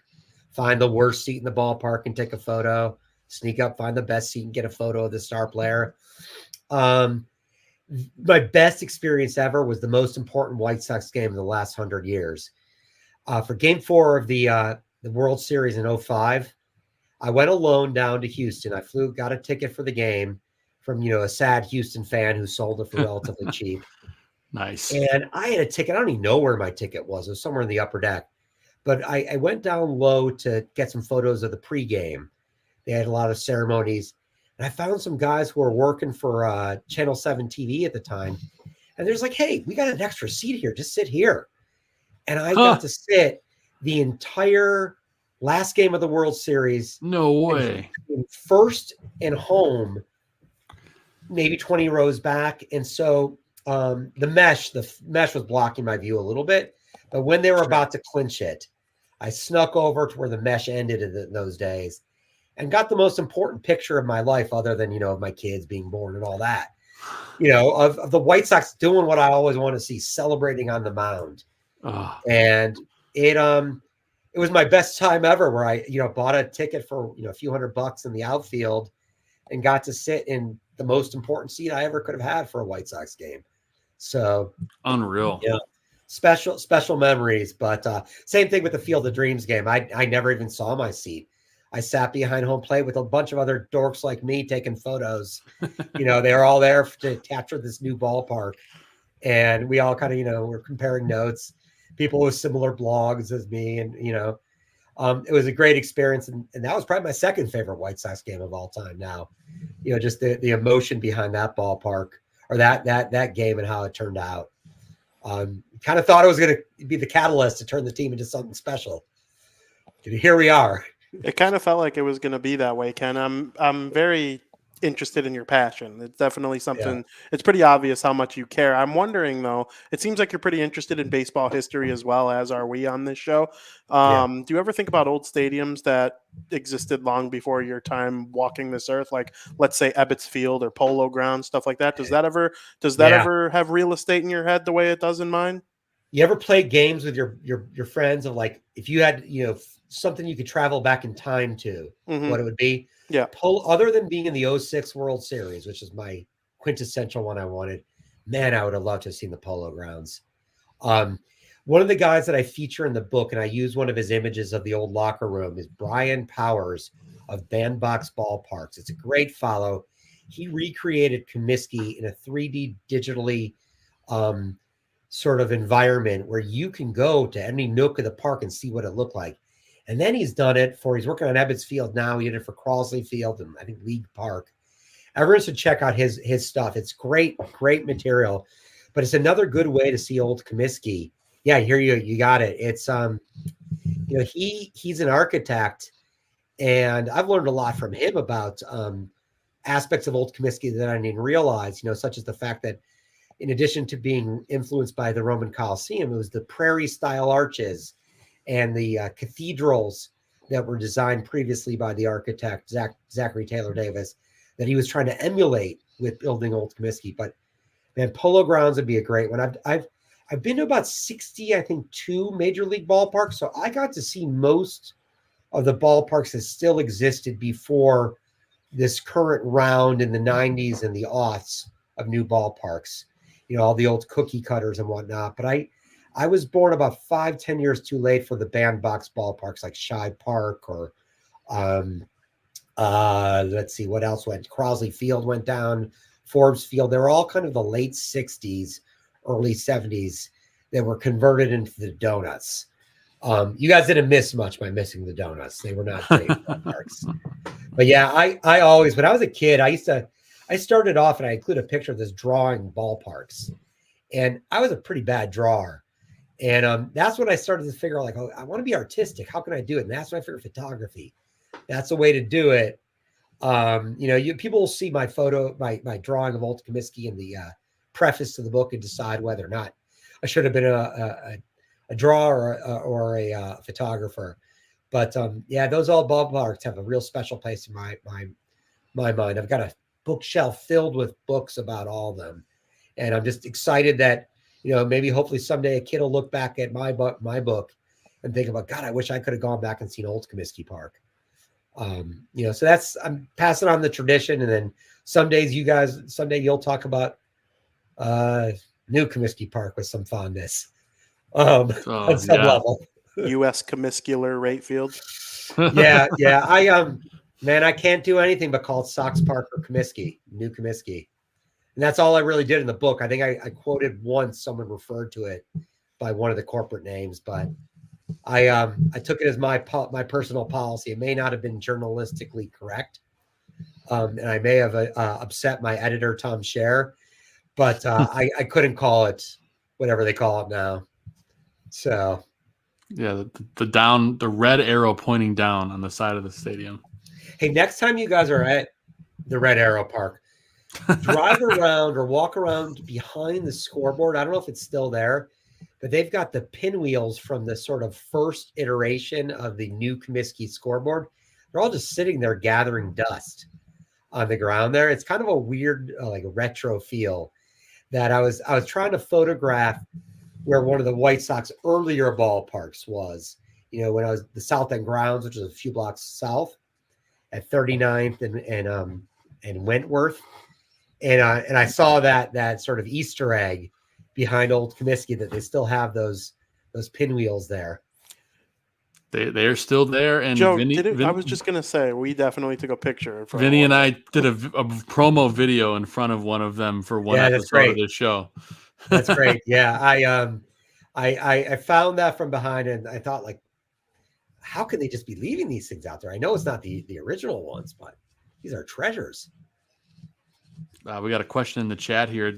Find the worst seat in the ballpark and take a photo. Sneak up, find the best seat and get a photo of the star player. My best experience ever was the most important White Sox game in the last 100 years. For Game 4 of the World Series in 2005, I went alone down to Houston. I got a ticket for the game from, a sad Houston fan who sold it for relatively cheap. Nice. And I had a ticket. I don't even know where my ticket was. It was somewhere in the upper deck. But I went down low to get some photos of the pregame. They had a lot of ceremonies. And I found some guys who were working for Channel 7 TV at the time. And there's like, hey, we got an extra seat here. Just sit here. and I got to sit the entire last game of the World Series. No way. First and home, maybe 20 rows back. And so the mesh was blocking my view a little bit. But when they were about to clinch it, I snuck over to where the mesh ended in those days and got the most important picture of my life, other than, of my kids being born and all that, of the White Sox doing what I always want to see, celebrating on the mound. Oh. And it was my best time ever, where I, bought a ticket for, a few $100 in the outfield and got to sit in the most important seat I ever could have had for a White Sox game. So unreal. Yeah. Special memories. But same thing with the Field of Dreams game. I never even saw my seat. I sat behind home plate with a bunch of other dorks like me taking photos. They were all there to capture this new ballpark. And we all kind of, were comparing notes. People with similar blogs as me. And, it was a great experience. And that was probably my second favorite White Sox game of all time now. Just the emotion behind that ballpark, or that game, and how it turned out. Kind of thought it was going to be the catalyst to turn the team into something special. Here we are. It kind of felt like it was going to be that way, Ken. I'm very interested in your passion. It's definitely something. It's pretty obvious how much you care. I'm wondering, though, it seems like you're pretty interested in baseball history as well, as are we on this show. Do you ever think about old stadiums that existed long before your time walking this earth, like, let's say, Ebbets Field or Polo Grounds, stuff like that? Does that ever have real estate in your head the way it does in mine? You ever play games with your friends of, like, if you had something you could travel back in time to, what it would be? Yeah. Other than being in the 06 World Series, which is my quintessential one I wanted, man, I would have loved to have seen the Polo Grounds. One of the guys that I feature in the book, and I use one of his images of the old locker room, is Brian Powers of Bandbox Ballparks. It's a great follow. He recreated Comiskey in a 3D digitally sort of environment where you can go to any nook of the park and see what it looked like. And then he's working on Ebbets Field now. He did it for Crosley Field and I think League Park. Everyone should check out his stuff. It's great material, but it's another good way to see old Comiskey. Yeah, here you got it. It's he's an architect, and I've learned a lot from him about aspects of old Comiskey that I didn't realize, such as the fact that in addition to being influenced by the Roman Colosseum, it was the prairie style arches and the cathedrals that were designed previously by the architect Zachary Taylor Davis that he was trying to emulate with building old Comiskey. But man, Polo Grounds would be a great one. I've been to about 60, I think, 2 major league ballparks, so I got to see most of the ballparks that still existed before this current round in the 90s and the aughts of new ballparks. All the old cookie cutters and whatnot. But I was born about 5-10 years too late for the bandbox ballparks like Shibe Park or let's see what else went. Crosley Field went down, Forbes Field. They were all kind of the late 60s, early 70s that were converted into the donuts. You guys didn't miss much by missing the donuts. They were not great ballparks. But yeah, I always, when I was a kid, I started off and I include a picture of this drawing ballparks. And I was a pretty bad drawer. And that's when I started to figure out, like, oh, I want to be artistic. How can I do it? And that's when I figured photography. That's a way to do it. People will see my photo, my drawing of old Comiskey in the preface to the book and decide whether or not I should have been a drawer or a photographer. But those old ballparks have a real special place in my mind. I've got a bookshelf filled with books about all of them. And I'm just excited that, maybe hopefully someday a kid will look back at my book and think about, God, I wish I could have gone back and seen old Comiskey Park. So I'm passing on the tradition. And then someday you'll talk about new Comiskey Park with some fondness on some level. U.S. Comiscular rate field. Yeah. I can't do anything but call it Sox Park or Comiskey, new Comiskey. And that's all I really did in the book. I think I quoted once someone referred to it by one of the corporate names, but I took it as my personal policy. It may not have been journalistically correct, and I may have upset my editor Tom Scher, but I couldn't call it whatever they call it now. So Yeah, the red arrow pointing down on the side of the stadium. hey, next time you guys are at the Red Arrow Park, drive around or walk around behind the scoreboard. I don't know if it's still there, but they've got the pinwheels from the sort of first iteration of the new Comiskey scoreboard. They're all just sitting there gathering dust on the ground there. It's kind of a weird, like a retro feel that I was trying to photograph where one of the White Sox earlier ballparks was, when I was the South End Grounds, which is a few blocks south at 39th and Wentworth. And I saw that sort of Easter egg behind Old Comiskey that they still have those pinwheels there. They're still there. And Joe, I was just gonna say we definitely took a picture. Vinny and I did a promo video in front of one of them for one episode of this show. That's great. Yeah, I found that from behind, and I thought, like, how can they just be leaving these things out there? I know it's not the original ones, but these are treasures. We got a question in the chat here.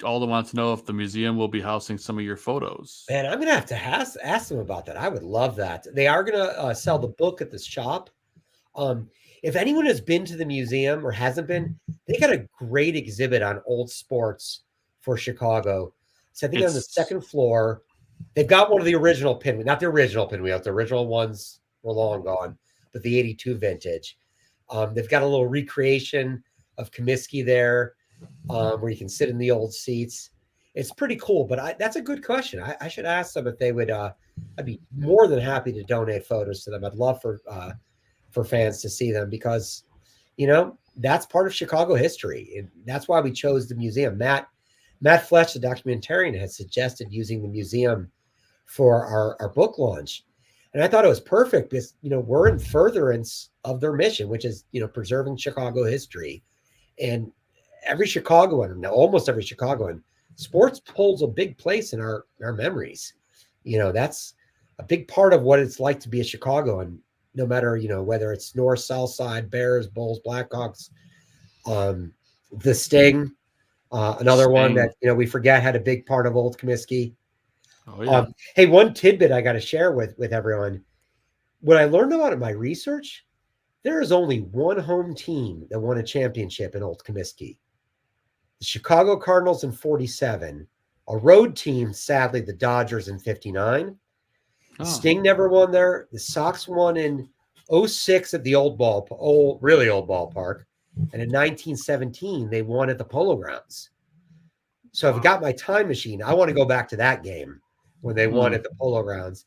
Alda wants to know if the museum will be housing some of your photos. Man, I'm gonna have to ask them about that. I would love that. They are gonna sell the book at the shop. If anyone has been to the museum or hasn't been, they got a great exhibit on old sports for Chicago. So I think on the second floor, they've got one of the original pinwheels, not the original pinwheels. The original ones were long gone, but the 82 vintage. They've got a little recreation of Comiskey there, where you can sit in the old seats. It's pretty cool, but that's a good question. I should ask them if they would. I'd be more than happy to donate photos to them. I'd love for fans to see them because, that's part of Chicago history. And that's why we chose the museum. Matt Fletch, the documentarian, has suggested using the museum for our book launch. And I thought it was perfect because, we're in furtherance of their mission, which is, preserving Chicago history. And every Chicagoan, almost every Chicagoan, sports holds a big place in our memories. That's a big part of what it's like to be a Chicagoan, no matter, whether it's North, South Side, Bears, Bulls, Blackhawks, the Sting, another one that, we forget had a big part of Old Comiskey. Oh, yeah. Hey, one tidbit I got to share with everyone. What I learned about in my research, there is only one home team that won a championship in Old Comiskey. The Chicago Cardinals in 47. A road team, sadly, the Dodgers in 59. Oh. Sting never won there. The Sox won in 06 at the really old ballpark. And in 1917, they won at the Polo Grounds. So I've got my time machine. I want to go back to that game when they won at the Polo Grounds.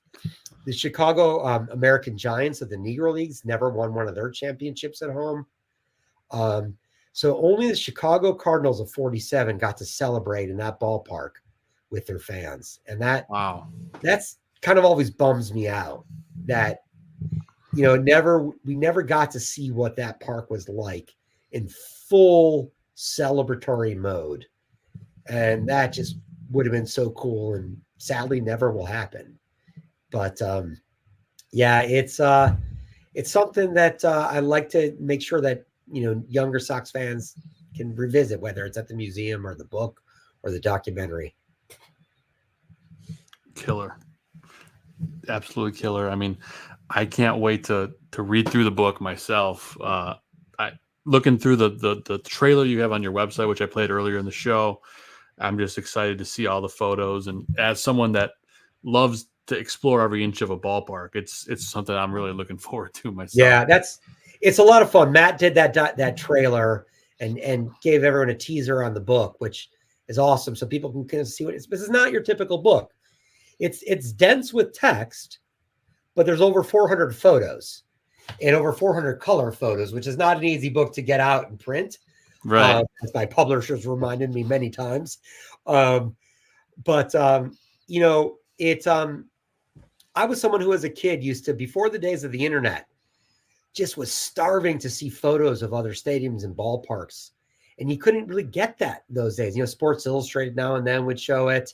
The Chicago American Giants of the Negro Leagues never won one of their championships at home. So only the Chicago Cardinals of 47 got to celebrate in that ballpark with their fans. And that's kind of always bums me out that, we never got to see what that park was like in full celebratory mode. And that just would have been so cool and sadly never will happen. But it's something that I like to make sure that, younger Sox fans can revisit, whether it's at the museum or the book or the documentary. Killer. Absolutely killer. I mean, I can't wait to read through the book myself. Looking through the trailer you have on your website, which I played earlier in the show, I'm just excited to see all the photos. And as someone that loves to explore every inch of a ballpark, it's something I'm really looking forward to myself. Yeah, it's a lot of fun. Matt did that trailer and gave everyone a teaser on the book, which is awesome. So people can kind of see what this is not your typical book. It's dense with text, but there's over 400 photos and over 400 color photos, which is not an easy book to get out and print. Right. As my publishers reminded me many times. I was someone who as a kid used to, before the days of the internet, just was starving to see photos of other stadiums and ballparks. And you couldn't really get that those days. Sports Illustrated now and then would show it,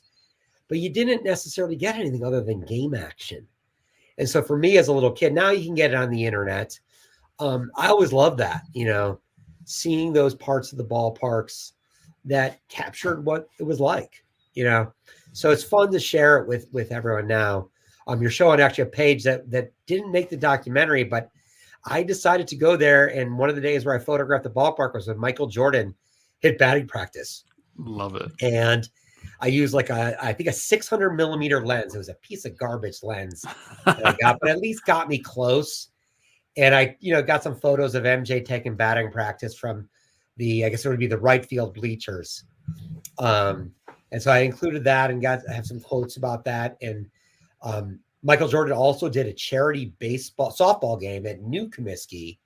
but you didn't necessarily get anything other than game action. And so for me as a little kid, now you can get it on the internet. I always loved that, seeing those parts of the ballparks that captured what it was like. you know, so it's fun to share it with everyone now. You're showing actually a page that didn't make the documentary, but I decided to go there. And one of the days where I photographed the ballpark was when Michael Jordan hit batting practice. Love it. And I used like I think a 600 millimeter lens. It was a piece of garbage lens that I got, but at least got me close. And I, got some photos of MJ taking batting practice from I guess it would be the right field bleachers. And so I included that and I have some quotes about that. And Michael Jordan also did a charity softball game at New Comiskey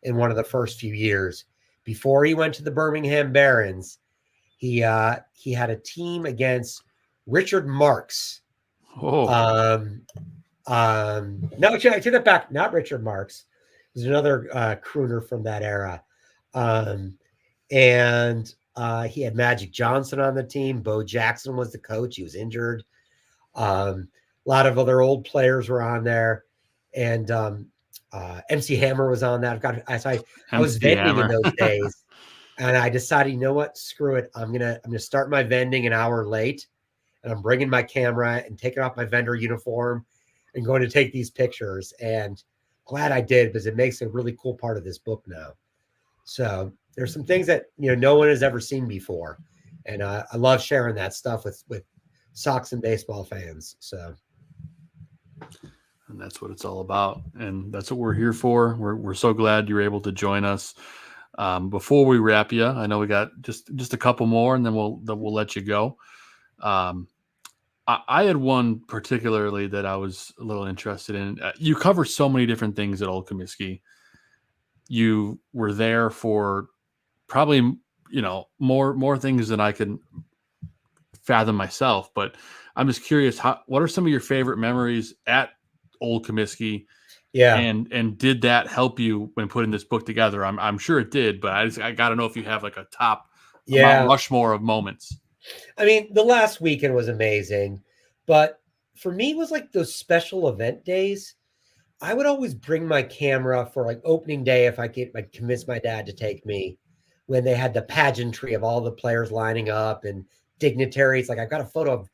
in one of the first few years before he went to the Birmingham Barons. He had a team against Richard Marx. Oh, No, actually, I take that back. Not Richard Marx. There's another crooner from that era. And he had Magic Johnson on the team. Bo Jackson was the coach. He was injured. A lot of other old players were on there. And MC Hammer was on that. I was vending in those days. And I decided, you know what? Screw it. I'm gonna start my vending an hour late, and I'm bringing my camera and taking off my vendor uniform and going to take these pictures. And glad I did, because it makes a really cool part of this book now. So there's some things that no one has ever seen before, and I love sharing that stuff with Sox and baseball fans. So, and that's what it's all about, and that's what we're here for. We're so glad you're able to join us. Before we wrap you, I know we got just a couple more, and then we'll let you go. I had one particularly that I was a little interested in. You cover so many different things at Old Comiskey. You were there for probably more things than I can fathom myself. But I'm just curious, what are some of your favorite memories at Old Comiskey? Yeah. And did that help you when putting this book together? I'm sure it did, but I got to know if you have like a top Mount Rushmore of moments. I mean, the last weekend was amazing, but for me, it was like those special event days. I would always bring my camera for like opening day if I could convince my dad to take me, when they had the pageantry of all the players lining up and dignitaries. Like I got a photo of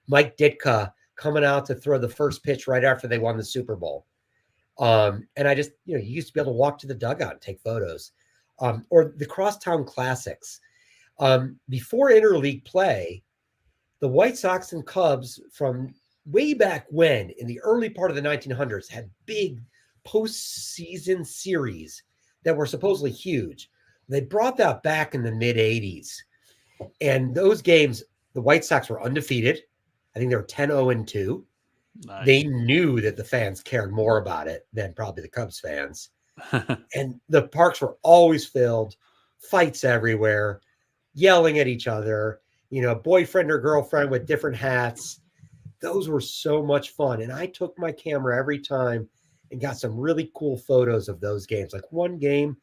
Mike Ditka coming out to throw the first pitch right after they won the Super Bowl. And I just, you used to be able to walk to the dugout and take photos, or the Crosstown Classics. Before interleague play, the White Sox and Cubs from way back when, in the early part of the 1900s, had big postseason series that were supposedly huge. They brought that back in the mid 80s. And those games, the White Sox were undefeated. I think they were 10-0-2. Nice. They knew that the fans cared more about it than probably the Cubs fans. And the parks were always filled, fights everywhere, yelling at each other, boyfriend or girlfriend with different hats. Those were so much fun. And I took my camera every time and got some really cool photos of those games. Like one game,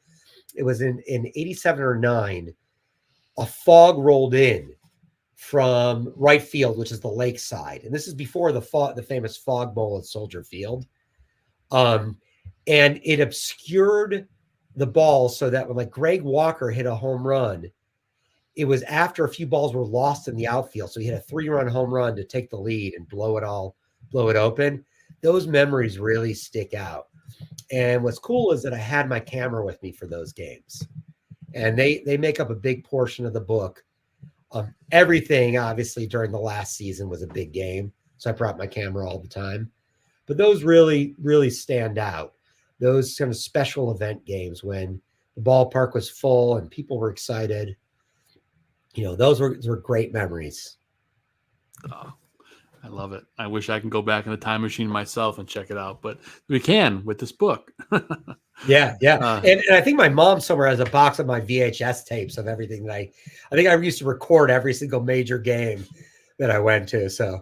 it was in 87 or 9, a fog rolled in from right field, which is the lakeside. And this is before the famous fog bowl at Soldier Field. And it obscured the ball so that when Greg Walker hit a home run, it was after a few balls were lost in the outfield. So he hit a 3-run home run to take the lead and blow it open. Those memories really stick out. And what's cool is that I had my camera with me for those games, and they make up a big portion of the book. Everything, obviously, during the last season was a big game, so I brought my camera all the time. But those really, really stand out. Those kind of special event games when the ballpark was full and people were excited. Those were great memories. Oh, I love it. I wish I can go back in the time machine myself and check it out, but we can with this book. Yeah. And I think my mom somewhere has a box of my VHS tapes of everything that I think I used to record every single major game that I went to. So I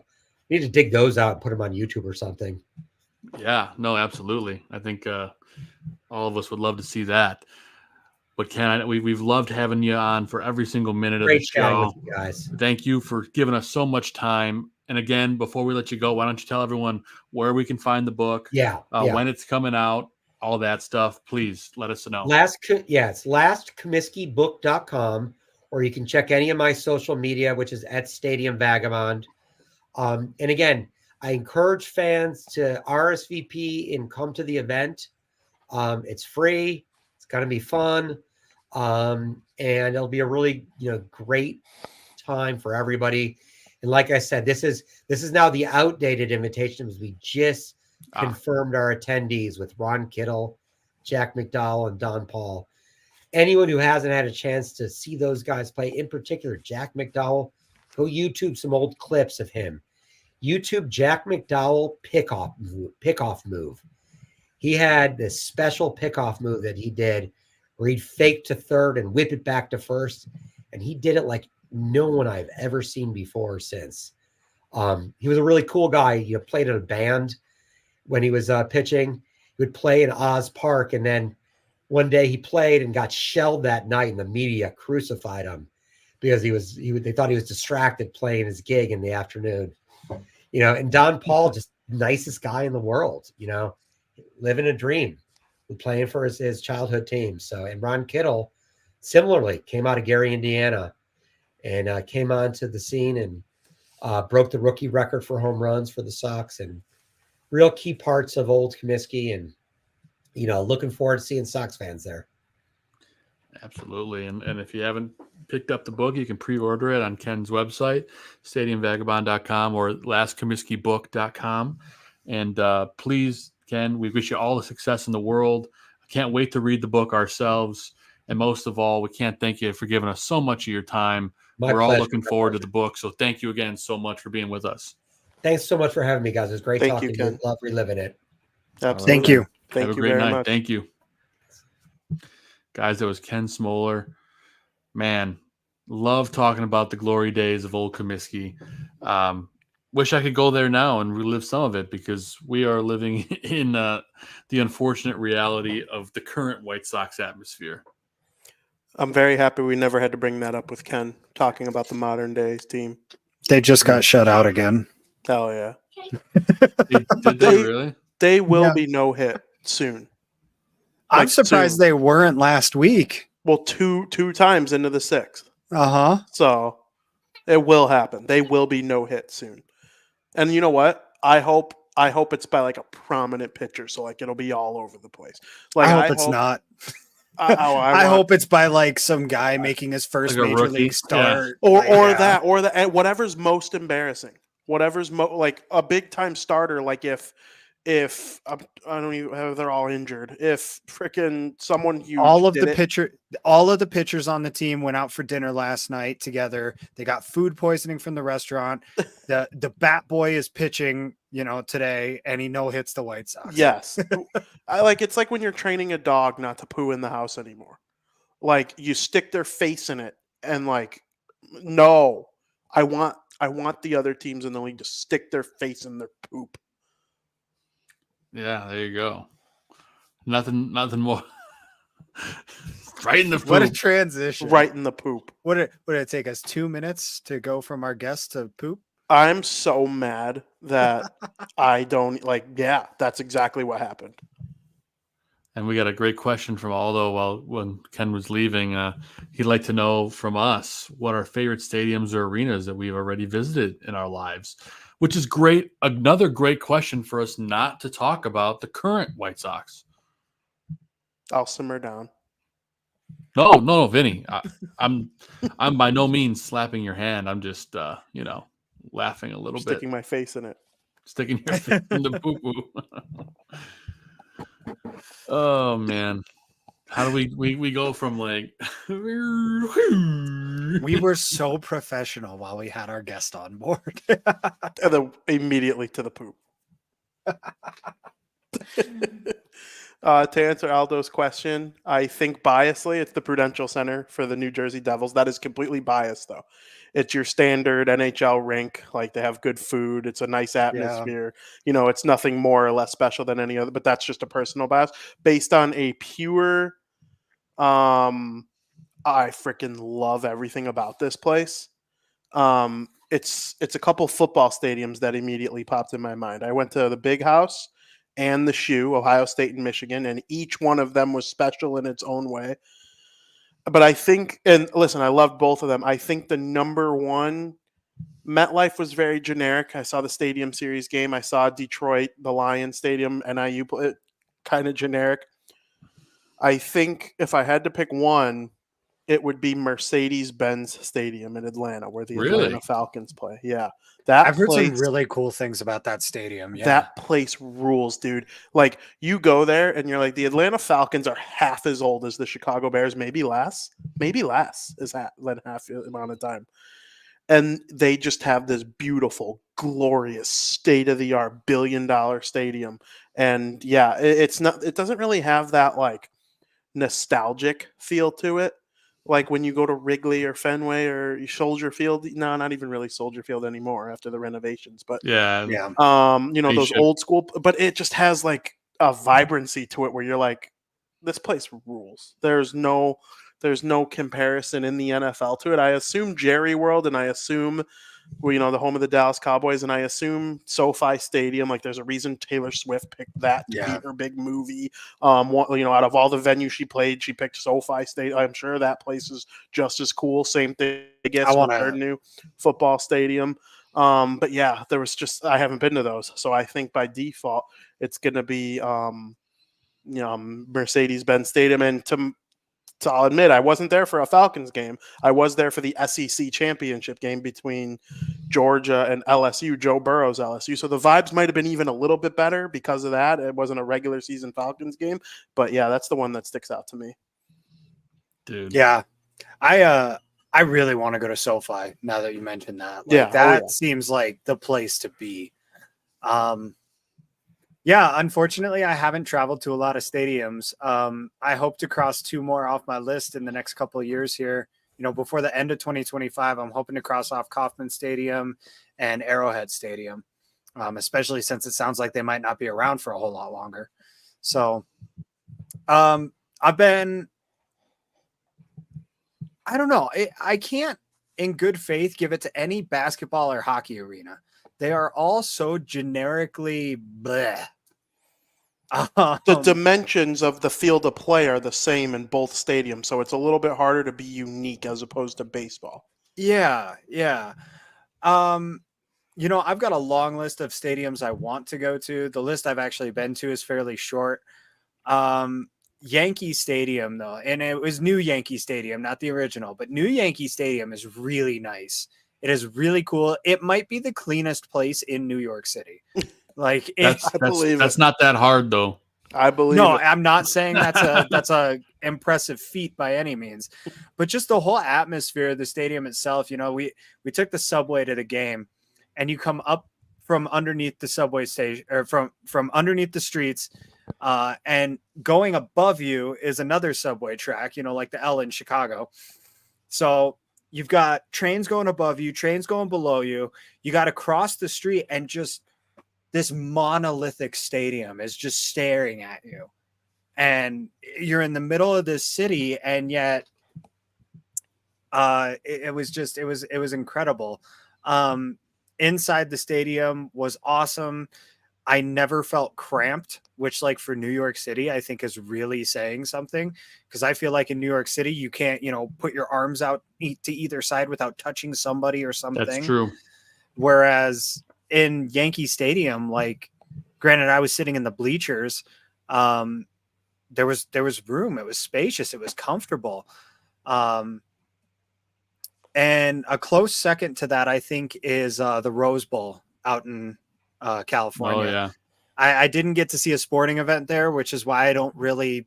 need to dig those out and put them on YouTube or something. Yeah, no, absolutely. I think all of us would love to see that. But Ken, we've loved having you on for every single minute of the show. With you guys. Thank you for giving us so much time. And again, before we let you go, why don't you tell everyone where we can find the book? When it's coming out, all that stuff. Please let us know. It's lastcomiskeybook.com, or you can check any of my social media, which is at Stadium Vagabond. And again, I encourage fans to RSVP and come to the event. It's free. It's going to be fun. And it'll be a really, great time for everybody. And like I said, this is now the outdated invitation because we just confirmed our attendees with Ron Kittle, Jack McDowell, and Don Paul. Anyone who hasn't had a chance to see those guys play, in particular, Jack McDowell, go YouTube some old clips of him. YouTube Jack McDowell pickoff move. He had this special pickoff move that he did where he'd fake to third and whip it back to first. And he did it like no one I've ever seen before or since. He was a really cool guy. He played in a band when he was pitching. He would play in Oz Park, and then one day he played and got shelled that night, and the media crucified him because they thought he was distracted playing his gig in the afternoon. And Don Paul, just nicest guy in the world, living a dream, playing for his childhood team. So, and Ron Kittle, similarly, came out of Gary, Indiana, and came onto the scene and broke the rookie record for home runs for the Sox, and real key parts of old Comiskey. And looking forward to seeing Sox fans there. Absolutely. And if you haven't picked up the book, you can pre-order it on Ken's website, stadiumvagabond.com or lastcomiskeybook.com. And please, Ken, we wish you all the success in the world. I can't wait to read the book ourselves. And most of all, we can't thank you for giving us so much of your time. We're pleasure. all looking forward to the book. So thank you again so much for being with us. Thanks so much for having me, guys. It was great Thank talking you, to you. Ken. Love reliving it. Absolutely. Thank you. Thank Have you a great very night. much. Thank you. Guys, that was Ken Smoller. Man, love talking about the glory days of old Comiskey. Wish I could go there now and relive some of it because we are living in the unfortunate reality of the current White Sox atmosphere. I'm very happy we never had to bring that up with Ken, talking about the modern days team. They just got shut out again. Hell yeah. Did they really? They will be no hit soon. I'm Like, surprised soon. they weren't last week. Well, two times into the sixth. Uh-huh. So it will happen. They will be no hit soon. And you know what? I hope it's by like a prominent pitcher, so like it'll be all over the place. Like I hope it's not. I hope it's by like some guy making his first Like a major rookie. league start. or Yeah. that and whatever's most embarrassing. Whatever's like a big time starter. Like if I don't even they're all injured. If freaking someone huge all of did the pitchers on the team went out for dinner last night together. They got food poisoning from the restaurant. The bat boy is pitching, today, and he no hits the White Sox. Yes. It's like when you're training a dog not to poo in the house anymore. Like you stick their face in it and like, no, I want the other teams in the league to stick their face in their poop. Yeah, there you go. Nothing more. Right in the poop. What a transition. Right in the poop. Would it take us 2 minutes to go from our guest to poop? I'm so mad that I don't that's exactly what happened. And we got a great question from Aldo when Ken was leaving. He'd like to know from us what our favorite stadiums or arenas that we've already visited in our lives, which is great. Another great question for us not to talk about the current White Sox. I'll simmer down. No, Vinny. I'm by no means slapping your hand. I'm just, laughing a little bit. Sticking my face in it. Sticking your face in the poo-poo. Oh man, how do we go from like we were so professional while we had our guest on board. And then immediately to the poop. To answer Aldo's question, I think biasly it's the Prudential Center for the New Jersey Devils. That is completely biased, though. It's your standard NHL rink. Like, they have good food. It's a nice atmosphere. Yeah. It's nothing more or less special than any other, but that's just a personal bias. Based on a pure, I freaking love everything about this place. It's a couple football stadiums that immediately popped in my mind. I went to the Big House and the Shoe, Ohio State and Michigan, and each one of them was special in its own way. But I think, and listen, I love both of them. I think the number one, MetLife was very generic. I saw the Stadium Series game. I saw Detroit, the Lions Stadium, NIU, kind of generic. I think if I had to pick one, it would be Mercedes-Benz Stadium in Atlanta, where the Atlanta Falcons play. Yeah, I've heard some really cool things about that stadium. Yeah, that place rules, dude. Like, you go there and you're like, the Atlanta Falcons are half as old as the Chicago Bears, maybe less is than half the amount of time. And they just have this beautiful, glorious, state-of-the-art, billion-dollar stadium. And yeah, it doesn't really have that like nostalgic feel to it. Like when you go to Wrigley or Fenway or Soldier Field. No, not even really Soldier Field anymore after the renovations. But yeah. those old school. But it just has like a vibrancy to it where you're like, this place rules. There's no comparison in the NFL to it. I assume Jerry World, and I assume, the home of the Dallas Cowboys, and I assume SoFi Stadium. Like, there's a reason Taylor Swift picked that to be her big movie. Out of all the venues she played, she picked SoFi Stadium. I'm sure that place is just as cool. Same thing, I guess, with her new football stadium. But yeah, I haven't been to those, so I think by default it's going to be Mercedes-Benz Stadium. And so I'll admit, I wasn't there for a Falcons game. I was there for the SEC championship game between Georgia and LSU, Joe Burrow's LSU. So the vibes might have been even a little bit better because of that. It wasn't a regular season Falcons game. But yeah, that's the one that sticks out to me. Dude. Yeah. I really want to go to SoFi now that you mentioned that. That seems like the place to be. Yeah, unfortunately, I haven't traveled to a lot of stadiums. I hope to cross 2 more off my list in the next couple of years here. Before the end of 2025, I'm hoping to cross off Kauffman Stadium and Arrowhead Stadium, especially since it sounds like they might not be around for a whole lot longer. So I've been, I don't know. I can't, in good faith, give it to any basketball or hockey arena. They are all so generically bleh. The dimensions of the field of play are the same in both stadiums, so it's a little bit harder to be unique as opposed to baseball. Yeah. I've got a long list of stadiums I want to go to. The list I've actually been to is fairly short. Yankee Stadium, though, and it was New Yankee Stadium, not the original, but New Yankee Stadium is really nice. It is really cool. It might be the cleanest place in New York City. Like, that's not that hard, though. I believe. No, I'm not saying that's a impressive feat by any means, but just the whole atmosphere of the stadium itself. We took the subway to the game, and you come up from underneath the subway station, or from underneath the streets, and going above you is another subway track. Like the L in Chicago. So you've got trains going above you, trains going below you. You got to cross the street, and just this monolithic stadium is just staring at you. And you're in the middle of this city, and yet it was incredible. Inside the stadium was awesome. I never felt cramped, which, like, for New York City, I think is really saying something, because I feel like in New York City, you can't, put your arms out to either side without touching somebody or something. That's true. Whereas in Yankee Stadium, like, granted, I was sitting in the bleachers. There was room. It was spacious. It was comfortable. And a close second to that, I think, is the Rose Bowl out in California. Oh, yeah. I didn't get to see a sporting event there, which is why I don't really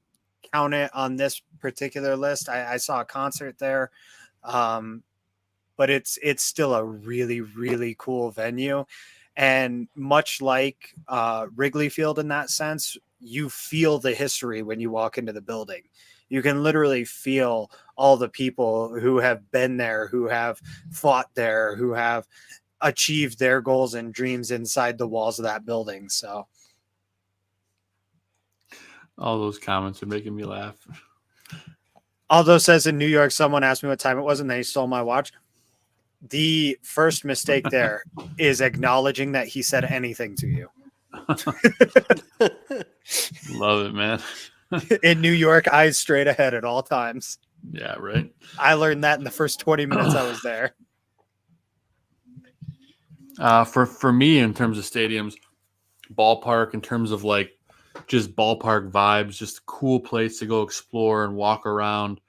count it on this particular list. I saw a concert there. But it's still a really, really cool venue. And much like Wrigley Field in that sense, you feel the history when you walk into the building. You can literally feel all the people who have been there, who have fought there, who have achieved their goals and dreams inside the walls of that building. So all those comments are making me laugh. Aldo says in New York, someone asked me what time it was and they stole my watch. The first mistake there is acknowledging that he said anything to you. Love it, man. In New York, eyes straight ahead at all times. Yeah, right. I learned that in the first 20 minutes I was there. For me, in terms of stadiums, ballpark, in terms of like just ballpark vibes, just a cool place to go explore and walk around.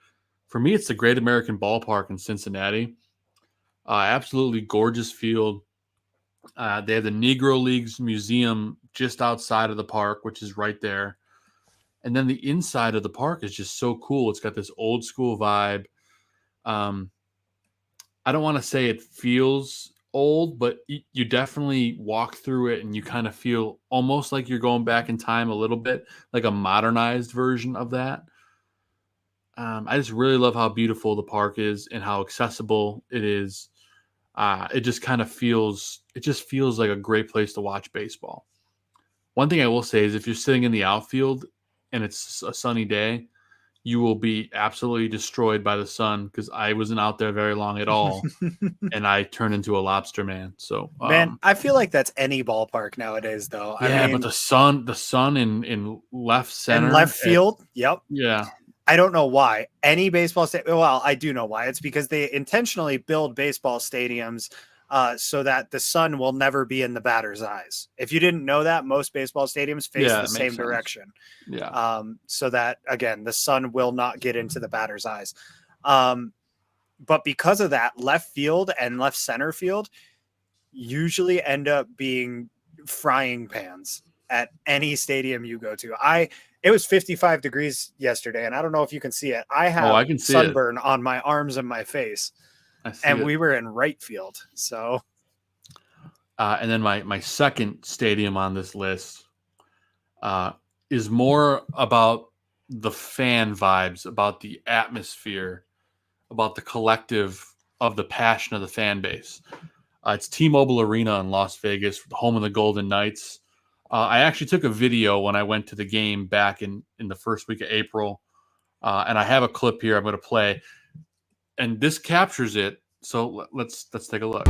For me, it's the Great American Ballpark in Cincinnati. Absolutely gorgeous field. They have the Negro Leagues Museum just outside of the park, which is right there. And then the inside of the park is just so cool. It's got this old school vibe. I don't want to say it feels old, but you definitely walk through it and you kind of feel almost like you're going back in time a little bit, like a modernized version of that. I just really love how beautiful the park is and how accessible it is. It just feels like a great place to watch baseball. One thing I will say is if you're sitting in the outfield and it's a sunny day, you will be absolutely destroyed by the sun because I wasn't out there very long at all, and I turned into a lobster man. So, Man, I feel like that's any ballpark nowadays, though. yeah, I mean, but the sun in left center and left field. Yep. Yeah, I don't know why any baseball stadium. Well, I do know why. It's because they intentionally build baseball stadiums so that the sun will never be in the batter's eyes. If you didn't know that, most baseball stadiums face the same direction. Yeah. So that, again, the sun will not get into the batter's eyes. But because of that, left field and left center field usually end up being frying pans at any stadium you go to. It was 55 degrees yesterday, and I don't know if you can see it. I have I can see sunburn on my arms and my face. And we were in right field. So, and then my second stadium on this list is more about the fan vibes, about the atmosphere, about the collective of the passion of the fan base. It's T-Mobile Arena in Las Vegas, the home of the Golden Knights. I actually took a video when I went to the game back in the first week of April, and I have a clip here I'm going to play. And this captures it, so let's take a look.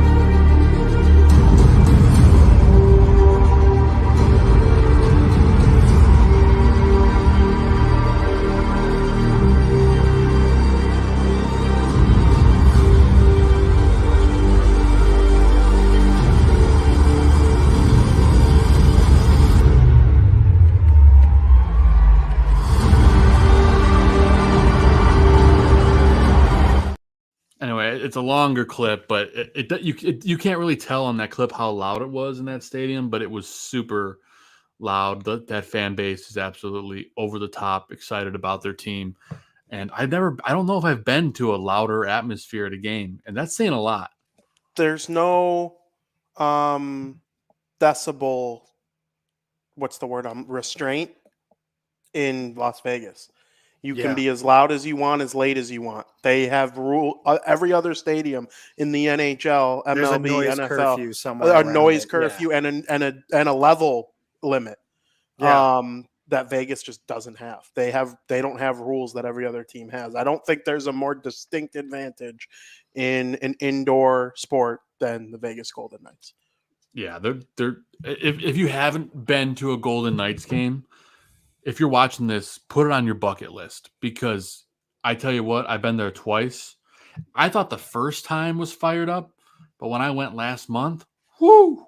Anyway, it's a longer clip, but you can't really tell on that clip how loud it was in that stadium, but it was super loud. That fan base is absolutely over the top, excited about their team. And I don't know if I've been to a louder atmosphere at a game, and that's saying a lot. There's no decibel, what's the word? Restraint in Las Vegas. You can be as loud as you want, as late as you want. They have every other stadium in the NHL, MLB, there's a noise NFL, curfew somewhere. a noise curfew and a level limit. That Vegas just doesn't have. They don't have rules that every other team has. I don't think there's a more distinct advantage in an indoor sport than the Vegas Golden Knights. Yeah, they're if you haven't been to a Golden Knights game, if you're watching this, put it on your bucket list, because I tell you what, I've been there twice. I thought the first time was fired up, but when I went last month, whoo!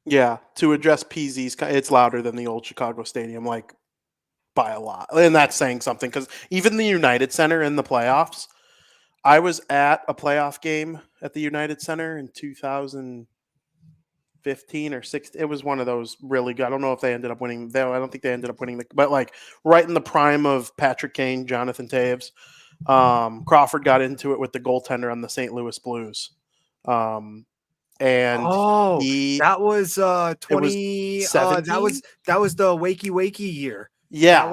Yeah, to address PZ's, it's louder than the old Chicago Stadium, like by a lot. And that's saying something, because even the United Center in the playoffs, I was at a playoff game at the United Center in 2015 or 16. It was one of those really good. I don't know if they ended up winning. I don't think they ended up winning, but like right in the prime of Patrick Kane, Jonathan Taves. Crawford got into it with the goaltender on the St. Louis Blues. And that was 20. That was the wakey year. Yeah,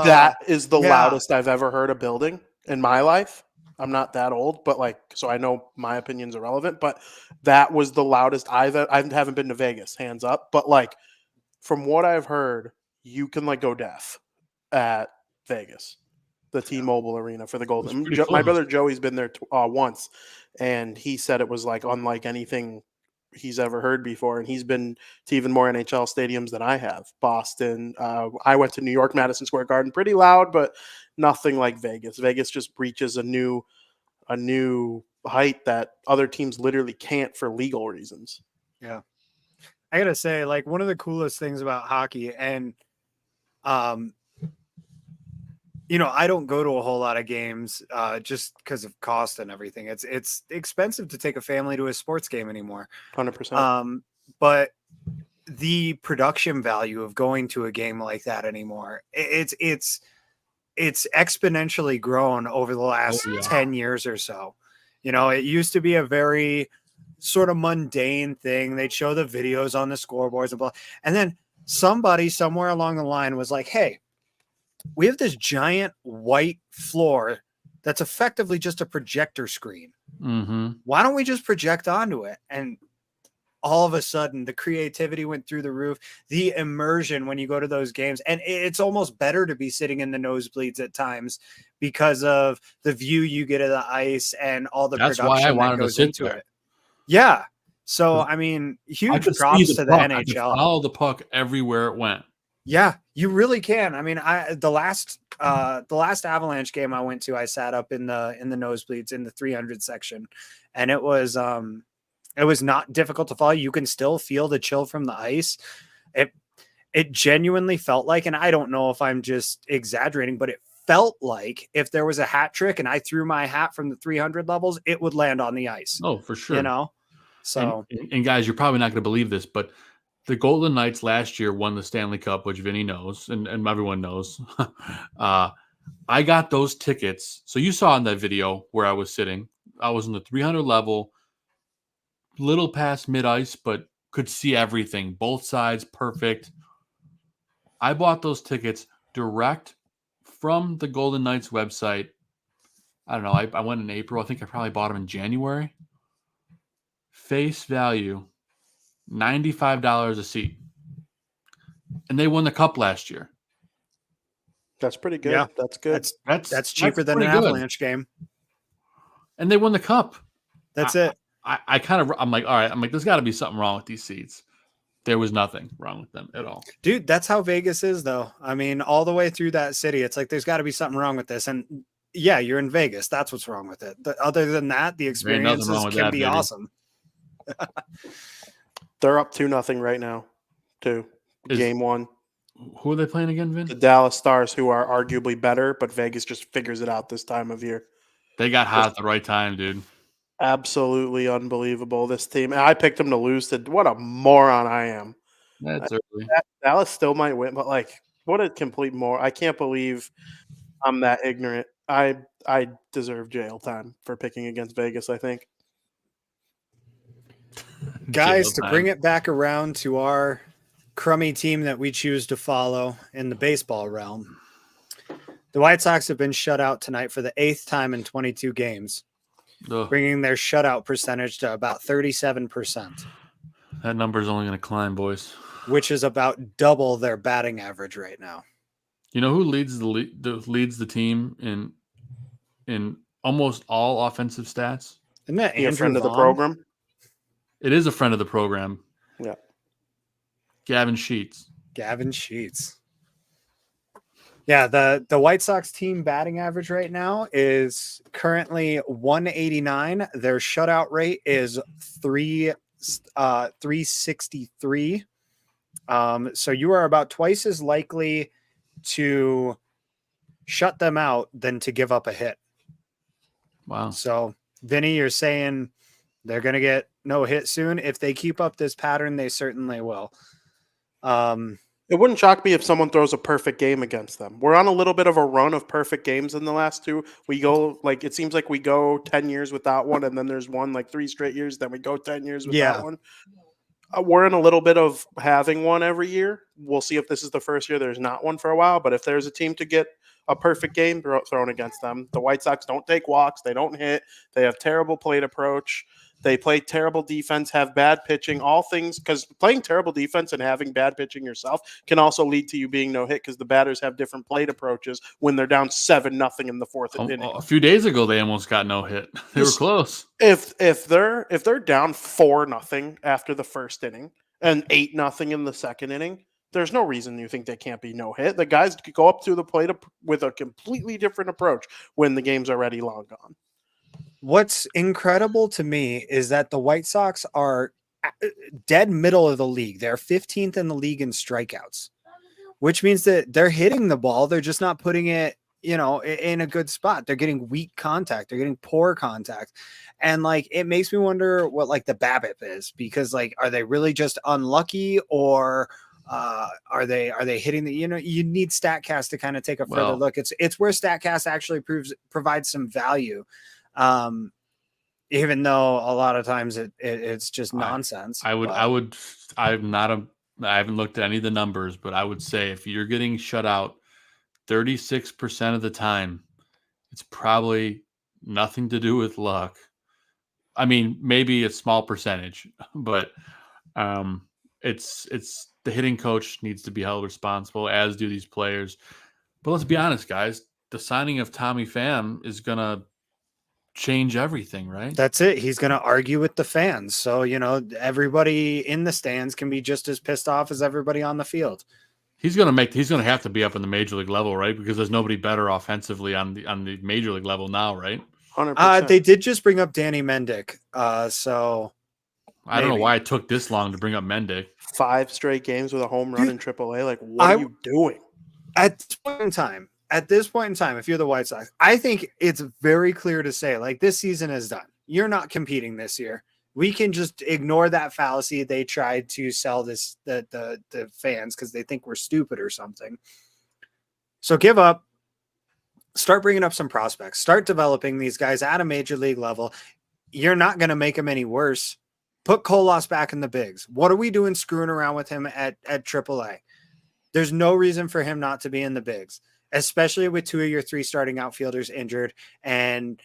that is the yeah. loudest I've ever heard a building in my life. I'm not that old, but so I know my opinion's irrelevant, but that was the loudest I haven't been to Vegas, hands up. But from what I've heard, you can go deaf at Vegas, the T-Mobile Arena for the Golden. My brother Joey's been there once, and he said it was unlike anything he's ever heard before. And he's been to even more NHL stadiums than I have. Boston. I went to New York, Madison Square Garden, pretty loud, but nothing like Vegas. Vegas just reaches a new height that other teams literally can't for legal reasons. Yeah. I gotta say, like, one of the coolest things about hockey, and you know, I don't go to a whole lot of games just because of cost and everything. It's expensive to take a family to a sports game anymore. 100%. But the production value of going to a game like that anymore, it's exponentially grown over the last 10 years or so. You know, it used to be a very sort of mundane thing. They'd show the videos on the scoreboards and blah. And then somebody somewhere along the line was like, hey, we have this giant white floor that's effectively just a projector screen. Mm-hmm. Why don't we just project onto it? And all of a sudden, the creativity went through the roof, the immersion when you go to those games. And it's almost better to be sitting in the nosebleeds at times because of the view you get of the ice and all the That's production why I wanted that goes to sit into there. it. Yeah. So, I mean, huge props to the NHL. I could follow the puck everywhere it went. Yeah, you really can. I mean, the last Avalanche game I went to, I sat up in the nosebleeds in the 300 section, and it was not difficult to follow. You can still feel the chill from the ice. It genuinely felt like, and I don't know if I'm just exaggerating, but it felt like if there was a hat trick and I threw my hat from the 300 levels, it would land on the ice. Oh, for sure. You know, so and guys, you're probably not going to believe this, but the Golden Knights last year won the Stanley Cup, which Vinny knows and everyone knows. I got those tickets. So you saw in that video where I was sitting. I was in the 300 level, little past mid-ice, but could see everything. Both sides, perfect. I bought those tickets direct from the Golden Knights website. I don't know. I went in April. I think I probably bought them in January. Face value, $95 a seat. And they won the cup last year. That's pretty good. Yeah. That's good. That's cheaper than an pretty good. Avalanche game. And they won the cup. That's it. I'm like, all right. I'm like, there's got to be something wrong with these seats. There was nothing wrong with them at all. Dude, that's how Vegas is, though. I mean, all the way through that city, it's like there's got to be something wrong with this. And yeah, you're in Vegas. That's what's wrong with it. Other than that, the experiences can be awesome. They're up 2-0 right now, too. Game one. Who are they playing again, Vin? The Dallas Stars, who are arguably better, but Vegas just figures it out this time of year. They got hot at the right time, dude. Absolutely unbelievable, this team. And I picked them to lose. What a moron I am. That's early. Dallas still might win, but like, what a complete I can't believe I'm that ignorant. I deserve jail time for picking against Vegas, I think. Guys, to bring it back around to our crummy team that we choose to follow in the baseball realm, the White Sox have been shut out tonight for the 8th time in 22 games, bringing their shutout percentage to about 37%. That number is only going to climb, boys. Which is about double their batting average right now. You know who leads the team in almost all offensive stats? Isn't that Andrew a friend Vaughn? of the program? It is a friend of the program. Yeah. Gavin Sheets. Yeah, the White Sox team batting average right now is currently 189. Their shutout rate is 363. So you are about twice as likely to shut them out than to give up a hit. Wow. So, Vinny, you're saying they're going to get no hit soon. If they keep up this pattern, they certainly will. It wouldn't shock me if someone throws a perfect game against them. We're on a little bit of a run of perfect games in the last two. We go it seems like we go 10 years without one, and then there's one like 3 straight years. Then we go 10 years without one. We're in a little bit of having one every year. We'll see if this is the first year there's not one for a while. But if there's a team to get a perfect game thrown against them, the White Sox don't take walks. They don't hit. They have terrible plate approach. They play terrible defense, have bad pitching, all things, because playing terrible defense and having bad pitching yourself can also lead to you being no hit because the batters have different plate approaches when they're down 7-0 in the fourth inning. A few days ago, they almost got no hit. They were close. If they're down 4-0 after the first inning and 8-0 in the second inning, there's no reason you think they can't be no hit. The guys could go up to the plate with a completely different approach when the game's already long gone. What's incredible to me is that the White Sox are dead middle of the league. They're 15th in the league in strikeouts, which means that they're hitting the ball. They're just not putting it, in a good spot. They're getting weak contact. They're getting poor contact. And like, it makes me wonder what like the BABIP is, because like, are they really just unlucky, or are they hitting the, you need StatCast to kind of take a further look. It's where StatCast actually provides some value. Even though a lot of times it's just nonsense. I haven't looked at any of the numbers, but I would say if you're getting shut out 36% of the time, it's probably nothing to do with luck. I mean, maybe a small percentage, but it's the hitting coach needs to be held responsible, as do these players. But let's be honest, guys, the signing of Tommy Pham is going to change everything, right? That's it. He's going to argue with the fans. So, everybody in the stands can be just as pissed off as everybody on the field. He's going to have to be up in the major league level, right? Because there's nobody better offensively on the major league level now, right? 100%. They did just bring up Danny Mendick. So I don't know why it took this long to bring up Mendick. 5 straight games with a home run in AAA. Like, what are you doing? At this point in time, if you're the White Sox, I think it's very clear to say, like, this season is done. You're not competing this year. We can just ignore that fallacy they tried to sell the fans because they think we're stupid or something. So give up. Start bringing up some prospects. Start developing these guys at a major league level. You're not going to make them any worse. Put Kolas back in the bigs. What are we doing screwing around with him at AAA? There's no reason for him not to be in the bigs, especially with 2 of your 3 starting outfielders injured and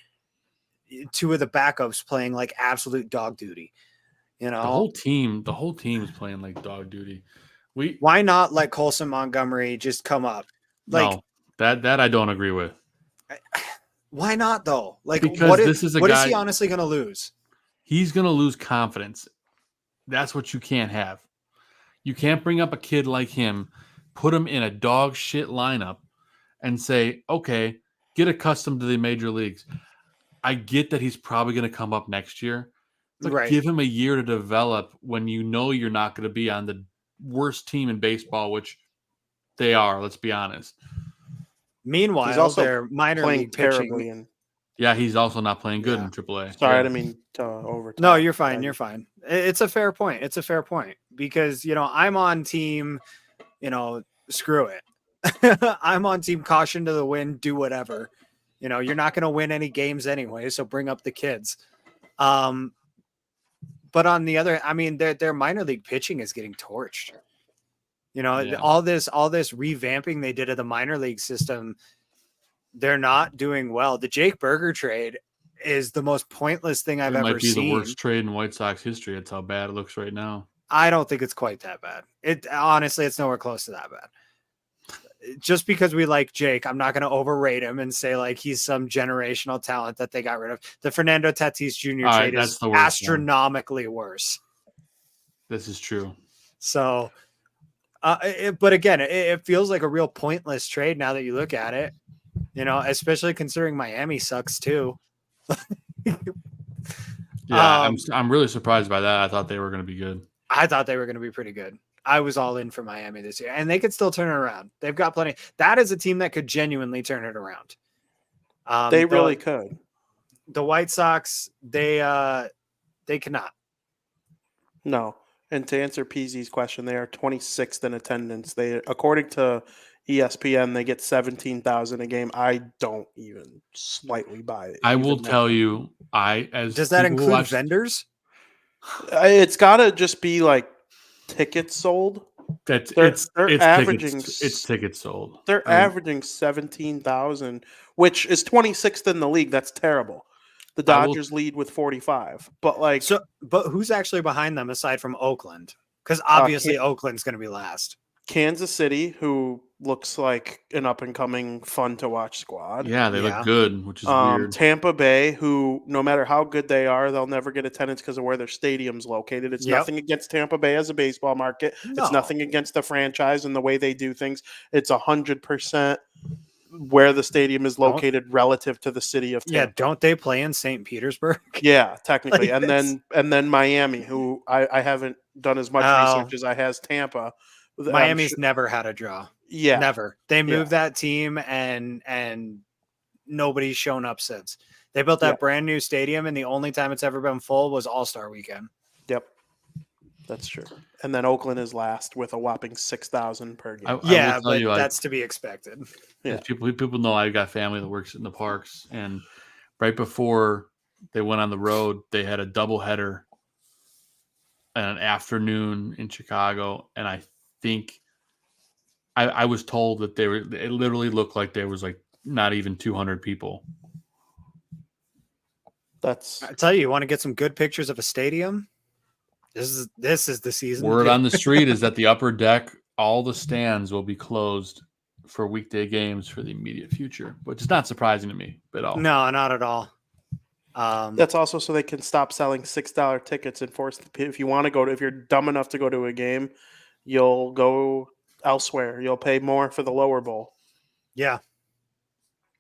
2 of the backups playing like absolute dog duty. The whole team is playing like dog duty. Why not let Colson Montgomery just come up? Like, no, that I don't agree with. Why not though? Like, because what is he honestly going to lose? He's going to lose confidence. That's what you can't have. You can't bring up a kid like him, put him in a dog shit lineup, and say, okay, get accustomed to the major leagues. I get that he's probably going to come up next year, but give him a year to develop when you're not going to be on the worst team in baseball, which they are, let's be honest. Meanwhile, he's also their minor league pitching. Yeah, he's also not playing good in AAA. Sorry, I didn't mean to overtime. No, you're fine. You're fine. It's a fair point. Because, I'm on team, screw it. I'm on team caution to the wind, do whatever. You're not going to win any games anyway, so bring up the kids. But on the other, their minor league pitching is getting torched. All this revamping they did of the minor league system, they're not doing well. The Jake Berger trade is the most pointless thing I've ever seen. It might be the worst trade in White Sox history. That's how bad it looks right now. I don't think it's quite that bad. Honestly, it's nowhere close to that bad. Just because we like Jake, I'm not going to overrate him and say like he's some generational talent that they got rid of. The Fernando Tatis Jr. trade is astronomically worse. This is true. So, but again, it feels like a real pointless trade now that you look at it. Especially considering Miami sucks too. Yeah, I'm really surprised by that. I thought they were going to be good. I thought they were going to be pretty good. I was all in for Miami this year, and they could still turn it around. They've got plenty. That is a team that could genuinely turn it around. They really could. The White Sox, they cannot. No. And to answer PZ's question, they are 26th in attendance. They, according to ESPN, they get 17,000 a game. I don't even slightly buy it. I will tell you, does that include vendors? It's got to just be like tickets sold. It's averaging. It's tickets sold. They're averaging 17,000, which is 26th in the league. That's terrible. The Dodgers lead with 45. But like, but who's actually behind them aside from Oakland? Because obviously Oakland's going to be last. Kansas City, who looks like an up-and-coming, fun-to-watch squad. Yeah, they look good, which is weird. Tampa Bay, who, no matter how good they are, they'll never get attendance because of where their stadium's located. It's nothing against Tampa Bay as a baseball market. No. It's nothing against the franchise and the way they do things. It's 100% where the stadium is located relative to the city of Tampa. Yeah, don't they play in St. Petersburg? Yeah, technically. Like and then Miami, who I haven't done as much research as I has Tampa. Miami's never had a draw. Yeah. Never. They moved that team and nobody's shown up since. They built that brand new stadium, and the only time it's ever been full was All-Star weekend. Yep. That's true. And then Oakland is last with a whopping 6,000 per game. But that's to be expected. Yeah. People know I got family that works in the parks, and right before they went on the road, they had a doubleheader an afternoon in Chicago, and I think I was told that it literally looked like there was like not even 200 people. I tell you want to get some good pictures of a stadium? This is the season. Word on the street is that the upper deck, all the stands will be closed for weekday games for the immediate future, which is not surprising to me at all. No, not at all. That's also so they can stop selling $6 tickets and force if you want to if you're dumb enough to go to a game, you'll go elsewhere. You'll pay more for the lower bowl. Yeah.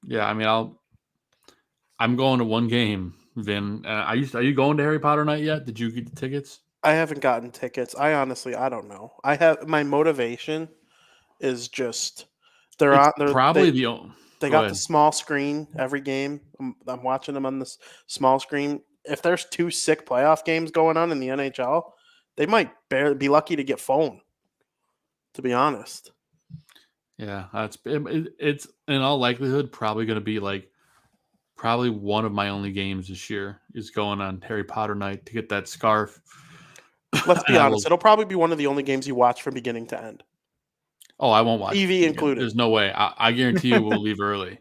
Yeah, I mean, I'm going to one game, Vin. Are you going to Harry Potter night yet? Did you get the tickets? I haven't gotten tickets. I don't know. I have my motivation is just they got the small screen every game. I'm watching them on this small screen. If there's 2 sick playoff games going on in the NHL, they might barely be lucky to get phone. To be honest. Yeah, it's in all likelihood probably going to be probably one of my only games this year is going on Harry Potter night to get that scarf. Let's be honest. It'll probably be one of the only games you watch from beginning to end. Oh, I won't watch. TV included. There's no way. I guarantee you we'll leave early.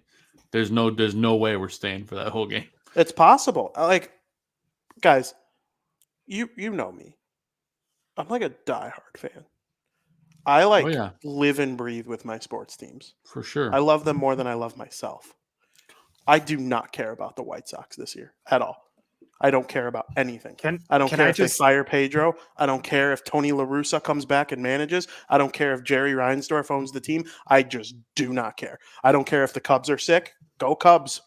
There's no way we're staying for that whole game. It's possible. Guys, you know me. I'm like a diehard fan. I live and breathe with my sports teams. For sure. I love them more than I love myself. I do not care about the White Sox this year at all. I don't care about anything. I don't care if they fire Pedro. I don't care if Tony La Russa comes back and manages. I don't care if Jerry Reinsdorf owns the team. I just do not care. I don't care if the Cubs are sick. Go Cubs.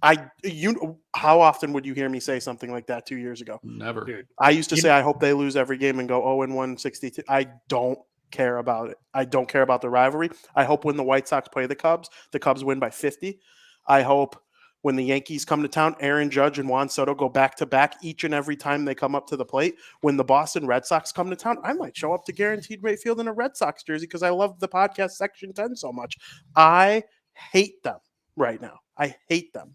How often would you hear me say something like that 2 years ago? Never. Dude, I used to say I hope they lose every game and go 0-1, 62. I don't care about it. I don't care about the rivalry. I hope when the White Sox play the Cubs win by 50. I hope when the Yankees come to town, Aaron Judge and Juan Soto go back-to-back each and every time they come up to the plate. When the Boston Red Sox come to town, I might show up to Guaranteed Rate Field in a Red Sox jersey because I love the podcast Section 10 so much. I hate them right now. I hate them.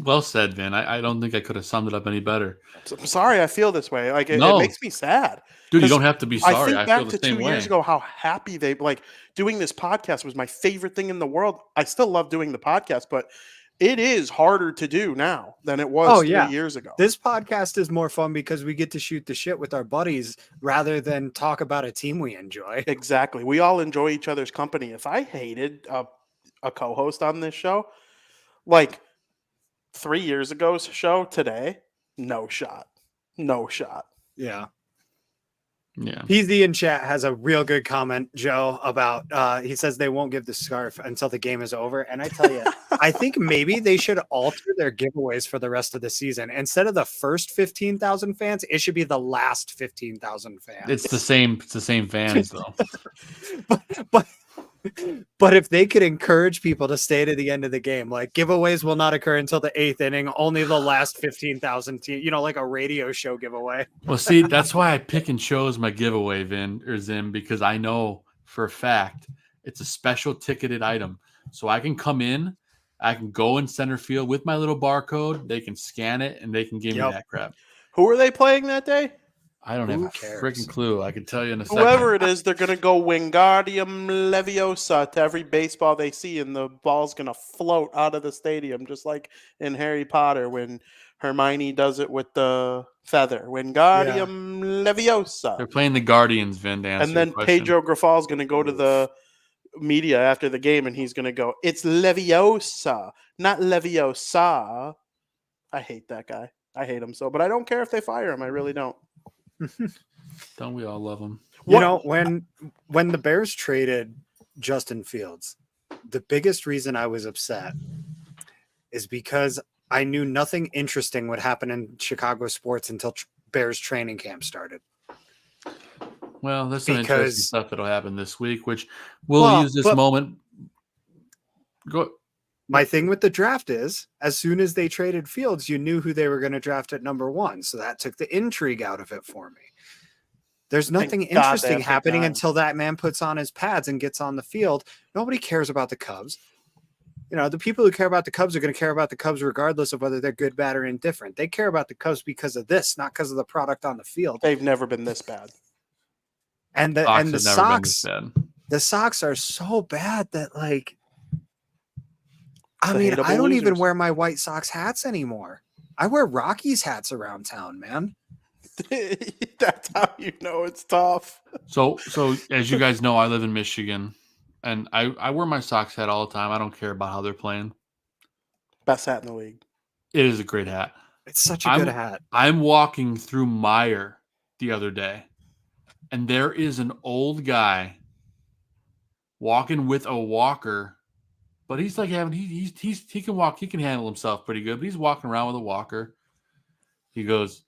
Well said, Vin. I don't think I could have summed it up any better. I'm sorry I feel this way. It makes me sad. Dude, you don't have to be sorry. I think back to 2 years years ago how happy they doing this podcast was my favorite thing in the world. I still love doing the podcast, but it is harder to do now than it was 3 years ago. This podcast is more fun because we get to shoot the shit with our buddies rather than talk about a team we enjoy. Exactly. We all enjoy each other's company. If I hated a co-host on this show, 3 years ago's show today, no shot. Yeah. Yeah. PZ in chat has a real good comment, Joe, about he says they won't give the scarf until the game is over. And I tell you, I think maybe they should alter their giveaways for the rest of the season. Instead of the first 15,000 fans, it should be the last 15,000 fans. It's the same fans though. But if they could encourage people to stay to the end of the game, giveaways will not occur until the 8th inning, only the last 15,000 like a radio show giveaway. Well, see, that's why I pick and chose my giveaway, Vin or Zim, because I know for a fact it's a special ticketed item. So I can come in, I can go in center field with my little barcode, they can scan it, and they can give me that crap. Who are they playing that day? I don't have Who a cares? freaking clue. I can tell you in a second. Whoever it is, they're going to go Wingardium Leviosa to every baseball they see, and the ball's going to float out of the stadium, just like in Harry Potter when Hermione does it with the feather. Wingardium Leviosa. They're playing the Guardians, Vin, to answer And then your question. Pedro Grafal's going to go to the media after the game, and he's going to go, "It's Leviosa, not Leviosa." I hate that guy. I hate him so, but I don't care if they fire him. I really don't. Don't we all love him? You know, when the Bears traded Justin Fields, the biggest reason I was upset is because I knew nothing interesting would happen in Chicago sports until Bears training camp started. Well, there's some interesting stuff that'll happen this week, which we'll use this moment. Go. My thing with the draft is, as soon as they traded Fields, you knew who they were going to draft at number 1. So that took the intrigue out of it for me. There's nothing interesting happening until that man puts on his pads and gets on the field. Nobody cares about the Cubs. You know, the people who care about the Cubs are going to care about the Cubs regardless of whether they're good, bad, or indifferent. They care about the Cubs because of this, not because of the product on the field. They've never been this bad. And the Sox are so bad that, like, I mean, I don't even wear my White Sox hats anymore. I wear Rockies hats around town, man. That's how you know it's tough. So as you guys know, I live in Michigan, and I wear my Sox hat all the time. I don't care about how they're playing. Best hat in the league. It is a great hat. It's such a good hat. I'm walking through Meyer the other day, and there is an old guy walking with a walker, but he's like he can walk, he can handle himself pretty good, but he's walking around with a walker. He goes,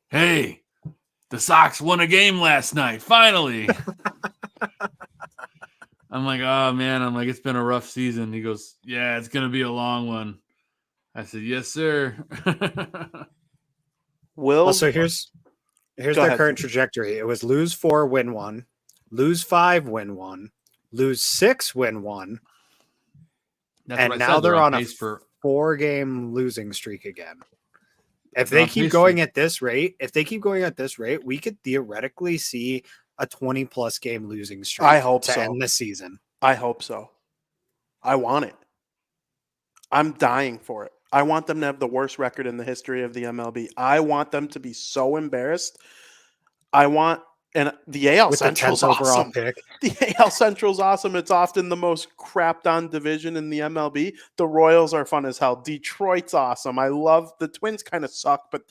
"Hey, the Sox won a game last night, finally." I'm like, "Oh man," I'm like, "It's been a rough season." He goes, "Yeah, it's gonna be a long one." I said, "Yes, sir." So here's their current trajectory. It was lose 4, win 1, lose 5, win 1, lose 6, win 1. And now they're on a 4-game losing streak again. If they keep going at this rate, we could theoretically see a 20-plus game losing streak. I hope so. End the season. I hope so. I want it. I'm dying for it. I want them to have the worst record in the history of the MLB. I want them to be so embarrassed. And the AL Central's awesome. Pick. The AL Central's awesome. It's often the most crapped on division in the MLB. The Royals are fun as hell. Detroit's awesome. I love the Twins. Kind of suck, but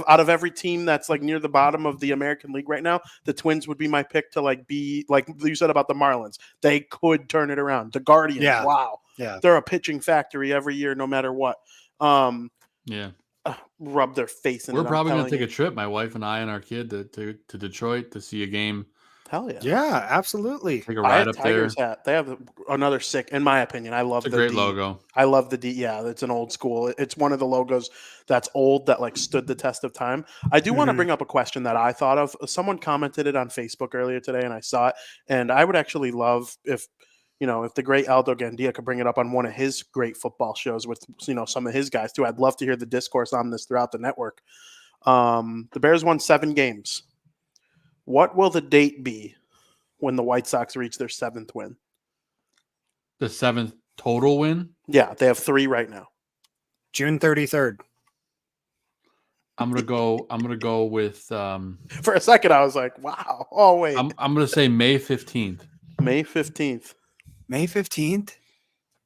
out of every team that's like near the bottom of the American League right now, the Twins would be my pick to like be like you said about the Marlins. They could turn it around. The Guardians, wow, they're a pitching factory every year, no matter what. Rub their face in it. We're probably going to take a trip, my wife and I and our kid, to Detroit to see a game. Hell yeah. Yeah, absolutely. Take a ride up Tigers there. Hat. They have another sick, in my opinion. I love it's a great logo. I love the D. Yeah, it's an old school. It's one of the logos that's old that like stood the test of time. I do want to bring up a question that I thought of. Someone commented it on Facebook earlier today and I saw it. And I would actually love if the great Aldo Gandia could bring it up on one of his great football shows with, some of his guys too. I'd love to hear the discourse on this throughout the network. The Bears won 7 games. What will the date be when the White Sox reach their 7th win? The 7th total win? Yeah, they have 3 right now. June 33rd. I'm gonna go with. For a second, I was like, "Wow!" Oh wait, I'm gonna say May 15th. May 15th. May 15th?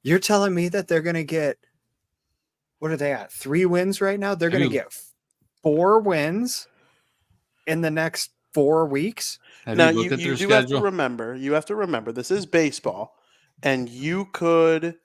You're telling me that they're going to get, what are they at? 3 wins right now? They're going to get 4 wins in the next 4 weeks? Now, you have to remember, this is baseball, and you could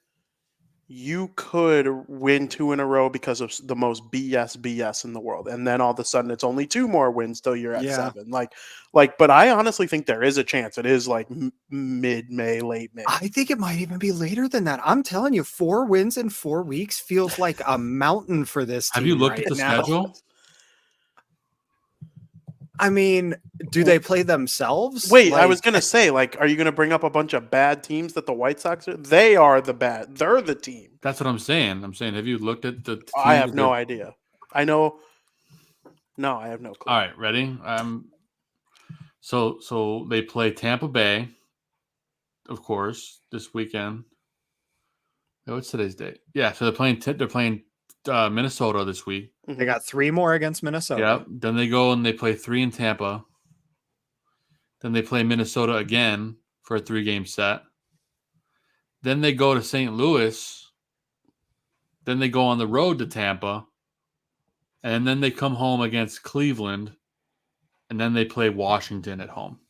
win 2 in a row because of the most BS in the world. And then all of a sudden it's only 2 more wins till you're at 7. But I honestly think there is a chance. It is like mid-May, late May. I think it might even be later than that. I'm telling you, 4 wins in 4 weeks feels like a mountain for this team. Have you looked at the schedule? I mean, do they play themselves? Wait, I was going to say, are you going to bring up a bunch of bad teams that the White Sox are? They are they're the team. That's what I'm saying. Have you looked at the team? I have no idea. I know No, I have no clue. All right, ready? So they play Tampa Bay, of course, this weekend. Oh, what's today's date? Yeah, so they're playing Minnesota this week. They got 3 more against Minnesota. Yep. Then they go and they play 3 in Tampa. Then they play Minnesota again for a 3-game set. Then they go to St. Louis. Then they go on the road to Tampa. And then they come home against Cleveland. And then they play Washington at home.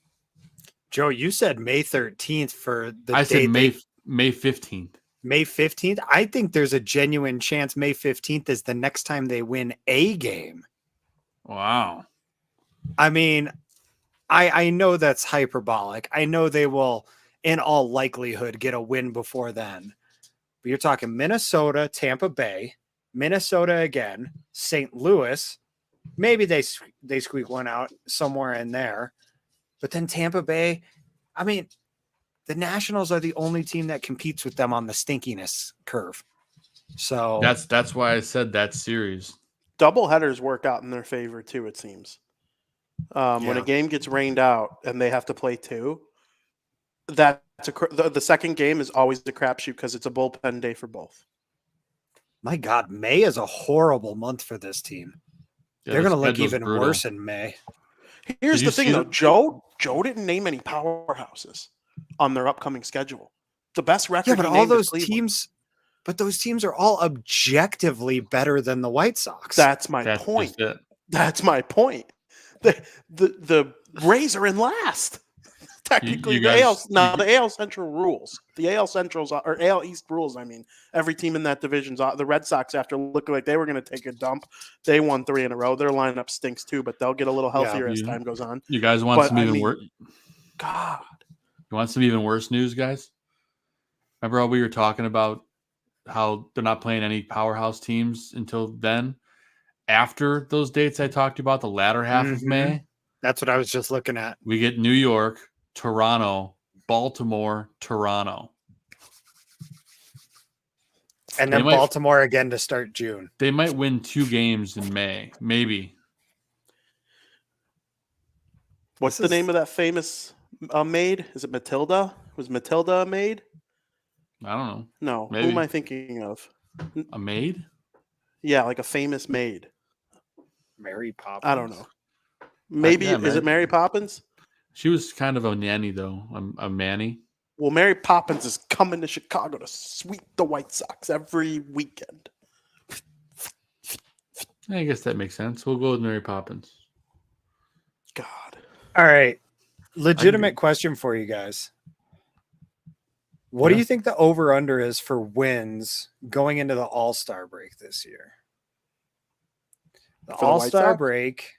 Joe, you said May 13th for the I said May 15th. May 15th. I think there's a genuine chance May 15th is the next time they win a game. Wow. I mean, I know that's hyperbolic. I know they will, in all likelihood, get a win before then. But you're talking Minnesota, Tampa Bay, Minnesota again, St. Louis. Maybe they squeak one out somewhere in there. But then Tampa Bay, I mean, the Nationals are the only team that competes with them on the stinkiness curve. So that's why I said that series. Doubleheaders work out in their favor too, it seems. When a game gets rained out and they have to play 2, the second game is always the crapshoot because it's a bullpen day for both. My God, May is a horrible month for this team. Yeah, they're going to look schedule's even brutal. worse in May. Here's the thing, though. Joe didn't name any powerhouses on their upcoming schedule. The best record. Yeah, but all those teams, those teams are all objectively better than the White Sox. That's my point. That's my point. The Rays are in last. Technically, the AL Central rules. The AL Centrals or AL East rules. I mean, every team in that division's. The Red Sox, after looking like they were going to take a dump, they won 3 in a row. Their lineup stinks too, but they'll get a little healthier as time goes on. You guys want some even worse? God, you want some even worse news, guys? Remember how we were talking about how they're not playing any powerhouse teams until then? After those dates I talked about, the latter half of May. That's what I was just looking at. We get New York, Toronto, Baltimore, Toronto. And then Baltimore again to start June. They might win 2 games in May, maybe. What's the name of that famous maid? Is it Matilda? Was Matilda a maid? I don't know. No. Maybe. Who am I thinking of? A maid? Yeah, like a famous maid. Mary Poppins. I don't know. Maybe is it Mary Poppins? She was kind of a nanny, though. A manny. Well, Mary Poppins is coming to Chicago to sweep the White Sox every weekend. I guess that makes sense. We'll go with Mary Poppins. God. All right. Legitimate question for you guys. What do you think the over-under is for wins going into the All-Star break this year? The All-Star break.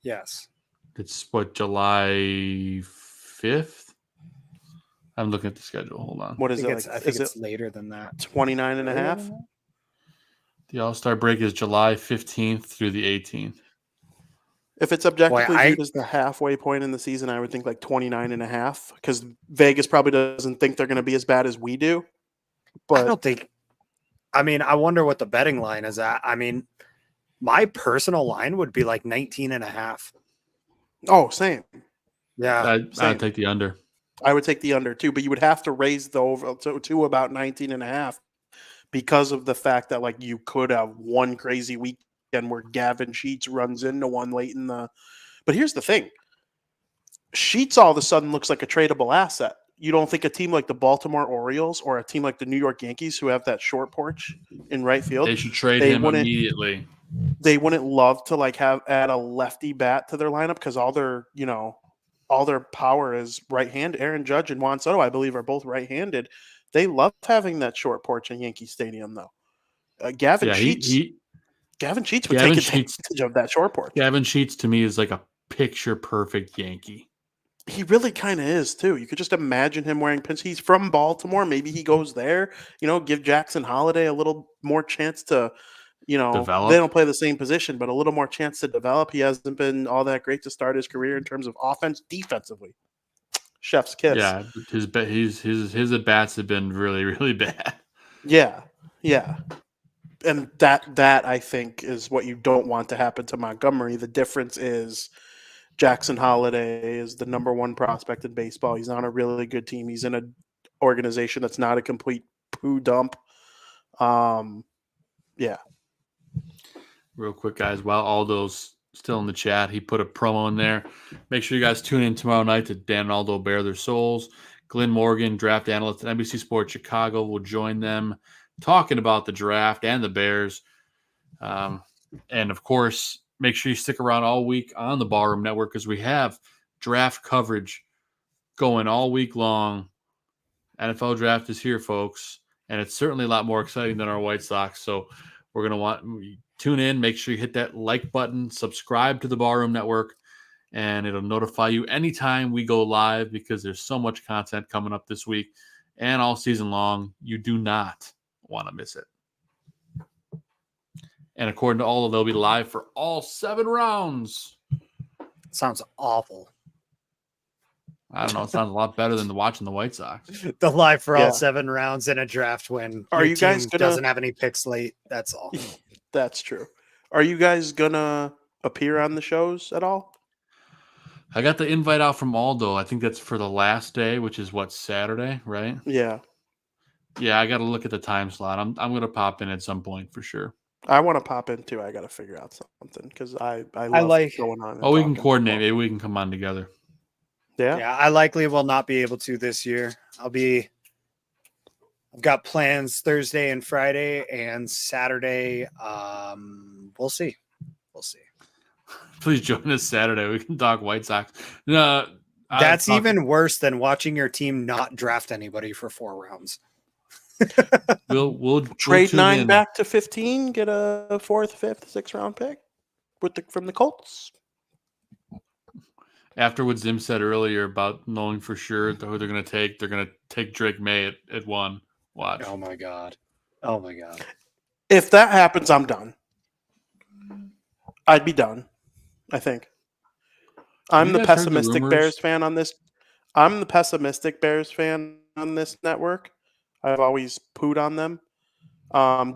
Yes. It's July 5th? I'm looking at the schedule. Hold on. What is it? I think it's later than that. 29 and a half? The All-Star break is July 15th through the 18th. If it's objectively viewed as the halfway point in the season, I would think like 29 and a half because Vegas probably doesn't think they're going to be as bad as we do. But I don't think – I mean, I wonder what the betting line is at. I mean, my personal line would be like 19 and a half. Oh, same. Yeah. I'd take the under. I would take the under too, but you would have to raise the over to about 19 and a half because of the fact that like you could have one crazy weekend where Gavin Sheets runs into one late in the. But here's the thing: Sheets all of a sudden looks like a tradable asset. You don't think a team like the Baltimore Orioles or a team like the New York Yankees, who have that short porch in right field, they should trade him immediately. They wouldn't love to like add a lefty bat to their lineup because all their power is right-handed. Aaron Judge and Juan Soto, I believe, are both right-handed. They love having that short porch in Yankee Stadium, though. Gavin Sheets would take advantage of that short porch. Gavin Sheets, to me, is like a picture-perfect Yankee. He really kind of is, too. You could just imagine him wearing pins. He's from Baltimore. Maybe he goes there. Give Jackson Holiday a little more chance to, develop. They don't play the same position, but a little more chance to develop. He hasn't been all that great to start his career in terms of offense, defensively. Chef's kiss. Yeah, his at-bats have been really, really bad. Yeah. And that I think is what you don't want to happen to Montgomery. The difference is Jackson Holiday is the number one prospect in baseball. He's on a really good team. He's in an organization that's not a complete poo dump. Yeah. Real quick, guys, while Aldo's still in the chat, he put a promo in there. Make sure you guys tune in tomorrow night to Dan and Aldo Bare Their Souls. Glenn Morgan, draft analyst at NBC Sports Chicago, will join them talking about the draft and the Bears. And, of course, make sure you stick around all week on the Ballroom Network because we have draft coverage going all week long. NFL draft is here, folks, and it's certainly a lot more exciting than our White Sox. So we're going to want tune in. Make sure you hit that like button, subscribe to the Ballroom Network, and it'll notify you anytime we go live because there's so much content coming up this week and all season long. You do not want to miss it. And according to all, they'll be live for all 7 rounds. Sounds awful. I don't know. It sounds a lot better than watching the White Sox. The live for all 7 rounds in a draft when are you guys doesn't have any picks late. That's all. That's true. Are you guys gonna appear on the shows at all? I got the invite out from Aldo. I think that's for the last day, which is what, Saturday, right? Yeah. Yeah, I got to look at the time slot. I'm gonna pop in at some point for sure. I want to pop in too. I got to figure out something because I love going on. Oh, we can coordinate. Maybe we can come on together. Yeah. I likely will not be able to this year. I've got plans Thursday and Friday and Saturday. We'll see. Please join us Saturday. We can talk White Sox. No, that's even worse than watching your team not draft anybody for 4 rounds. We'll trade 9 back to 15, get a 4th, 5th, 6th round pick from the Colts. After what Zim said earlier about knowing for sure who they're going to take Drake May at 1. Watch. Oh my god. If that happens, I'm done. I'd be done, I think. I'm the pessimistic Bears fan on this. I'm the pessimistic Bears fan on this network. I've always pooed on them.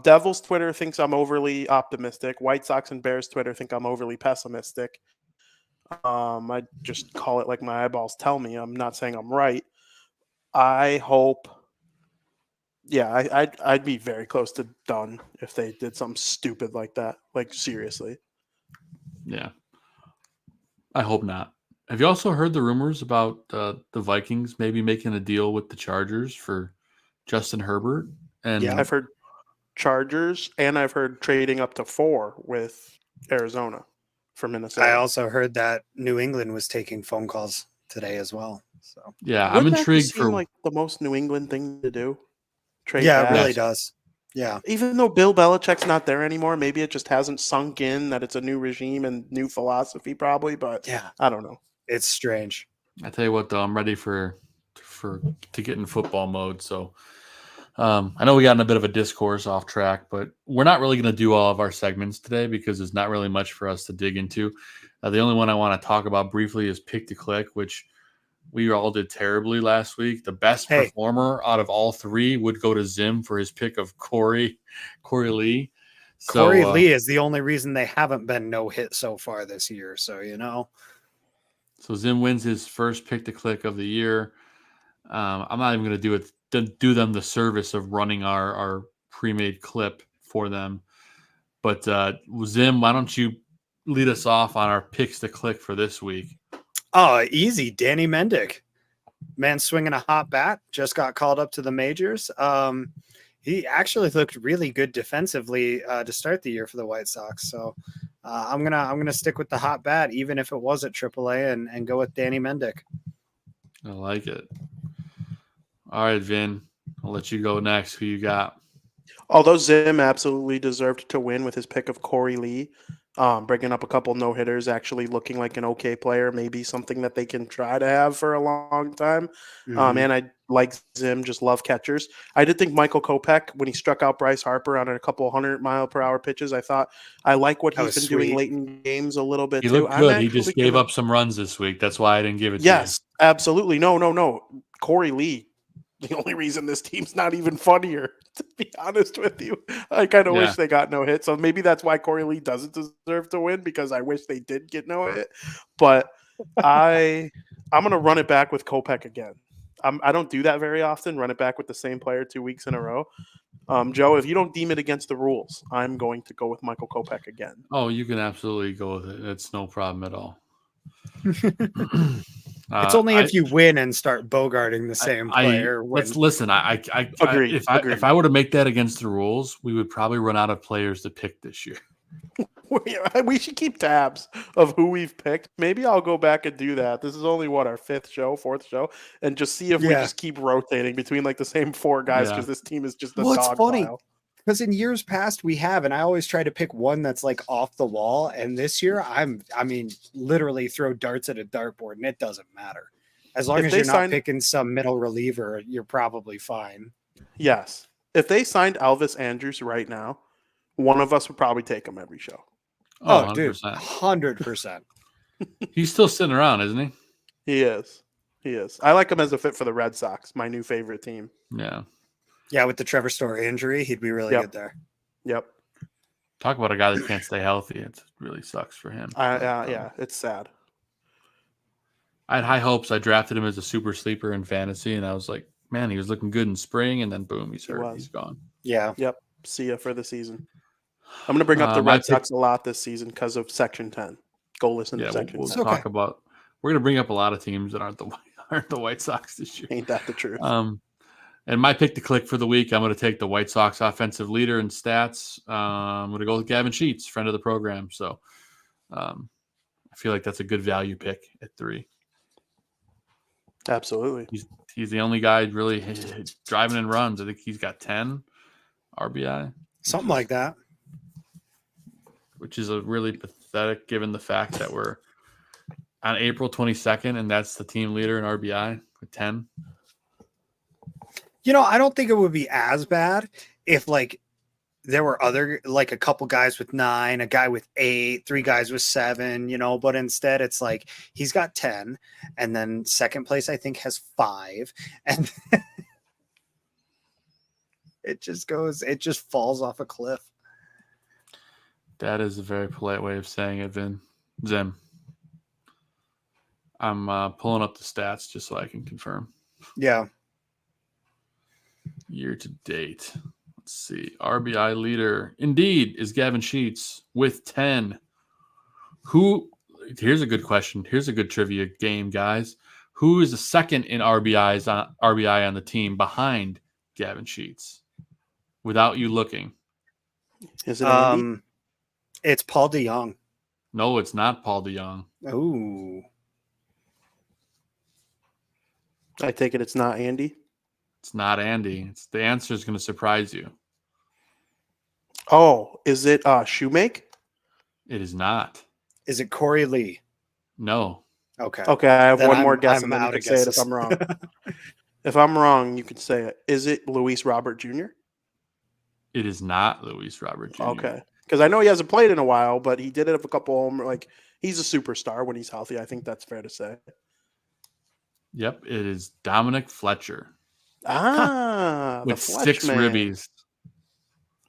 Devils Twitter thinks I'm overly optimistic. White Sox and Bears Twitter think I'm overly pessimistic. I just call it like my eyeballs tell me. I'm not saying I'm right. I hope. Yeah, I'd be very close to done if they did something stupid like that. Like, seriously. Yeah. I hope not. Have you also heard the rumors about the Vikings maybe making a deal with the Chargers for Justin Herbert? And yeah, I've heard Chargers, and I've heard trading up to 4 with Arizona for Minnesota. I also heard that New England was taking phone calls today as well. So yeah, Wouldn't I'm intrigued that seem like the most New England thing to do. Trade it really does. Yeah. Even though Bill Belichick's not there anymore, maybe it just hasn't sunk in that it's a new regime and new philosophy probably, but yeah, I don't know. It's strange. I tell you what though, I'm ready to get in football mode. So I know we got in a bit of a discourse off track, but we're not really going to do all of our segments today because there's not really much for us to dig into. The only one I want to talk about briefly is Pick to Click, which we all did terribly last week. The best performer out of all 3 would go to Zim for his pick of Corey Lee. So, Corey Lee is the only reason they haven't been no hit so far this year. So, So Zim wins his first Pick to Click of the year. I'm not even going to do them the service of running our pre-made clip for them. But Zim, why don't you lead us off on our Picks to Click for this week? Oh, easy. Danny Mendick. Man swinging a hot bat. Just got called up to the majors. He actually looked really good defensively to start the year for the White Sox. So I'm gonna stick with the hot bat, even if it was at AAA, and go with Danny Mendick. I like it. All right, Vin. I'll let you go next. Who you got? Although Zim absolutely deserved to win with his pick of Corey Lee, bringing up a couple no-hitters, actually looking like an okay player, maybe something that they can try to have for a long time. And I like Zim, just love catchers. I did think Michael Kopech, when he struck out Bryce Harper on a couple 100-mile-per-hour pitches, I like what he's been doing late in games a little bit, he too. Looked good. He just gave up some runs this week. That's why I didn't give it to you. Yes, absolutely. No. Corey Lee the only reason this team's not even funnier, to be honest with you. I kind of wish they got no hit. So maybe that's why Corey Lee doesn't deserve to win, because I wish they did get no hit. But I'm going to run it back with Kopech again. I don't do that very often, run it back with the same player 2 weeks in a row. Joe, if you don't deem it against the rules, I'm going to go with Michael Kopech again. Oh, you can absolutely go with it. It's no problem at all. It's only if you win and start bogarting the same player. Let's listen. I agree. If I were to make that against the rules, we would probably run out of players to pick this year. We should keep tabs of who we've picked. Maybe I'll go back and do that. This is only our 4th show, and just see if we just keep rotating between like the same 4 guys, because this team is just a dog funny pile. Because in years past we have, and I always try to pick one that's like off the wall. And this year I mean, literally throw darts at a dartboard, and it doesn't matter. As long as you're not picking some middle reliever, you're probably fine. Yes. If they signed Elvis Andrus right now, one of us would probably take him every show. Oh, 100%. Dude, 100%. He's still sitting around, isn't he? He is. I like him as a fit for the Red Sox, my new favorite team. Yeah. Yeah, with the Trevor Story injury, he'd be really good there. Yep. Talk about a guy that can't stay healthy. It really sucks for him. Yeah, it's sad. I had high hopes. I drafted him as a super sleeper in fantasy, and I was like, man, he was looking good in spring, and then boom, he's hurt. He's gone. Yeah. Yep. See ya for the season. I'm going to bring up the Red Sox a lot this season because of Section 10. Go listen to Section 10. We'll talk about. We're going to bring up a lot of teams that aren't the White Sox this year. Ain't that the truth? And my pick to click for the week, I'm going to take the White Sox offensive leader in stats. I'm going to go with Gavin Sheets, friend of the program. So I feel like that's a good value pick at 3. Absolutely. He's the only guy really driving in runs. I think he's got 10 RBI. Something like that. Which is a really pathetic given the fact that we're on April 22nd, and that's the team leader in RBI with 10. You know, I don't think it would be as bad if like there were other, like a couple guys with 9, a guy with 8, 3 guys with 7, you know, but instead it's like he's got 10, and then second place I think has 5, and it just falls off a cliff. That is a very polite way of saying it, Vin Zim. I'm pulling up the stats just so I can confirm. Yeah. Year to date. Let's see. RBI leader indeed is Gavin Sheets with 10. Here's a good question. Here's a good trivia game, guys. Who is the second in RBI on the team behind Gavin Sheets? Without you looking. Is it Andy? It's Paul DeYoung. No, it's not Paul DeYoung. Ooh. I take it it's not Andy. It's not Andy. The answer is going to surprise you. Oh, is it Shoemake? It is not. Is it Corey Lee? No. Okay. I have one more guess, and then you can say it if I'm wrong. If I'm wrong, you can say it. Is it Luis Robert Jr.? It is not Luis Robert Jr. Okay. Because I know he hasn't played in a while, but he did have a couple home. Like, he's a superstar when he's healthy. I think that's fair to say. Yep, it is Dominic Fletcher. With 6 ribbies.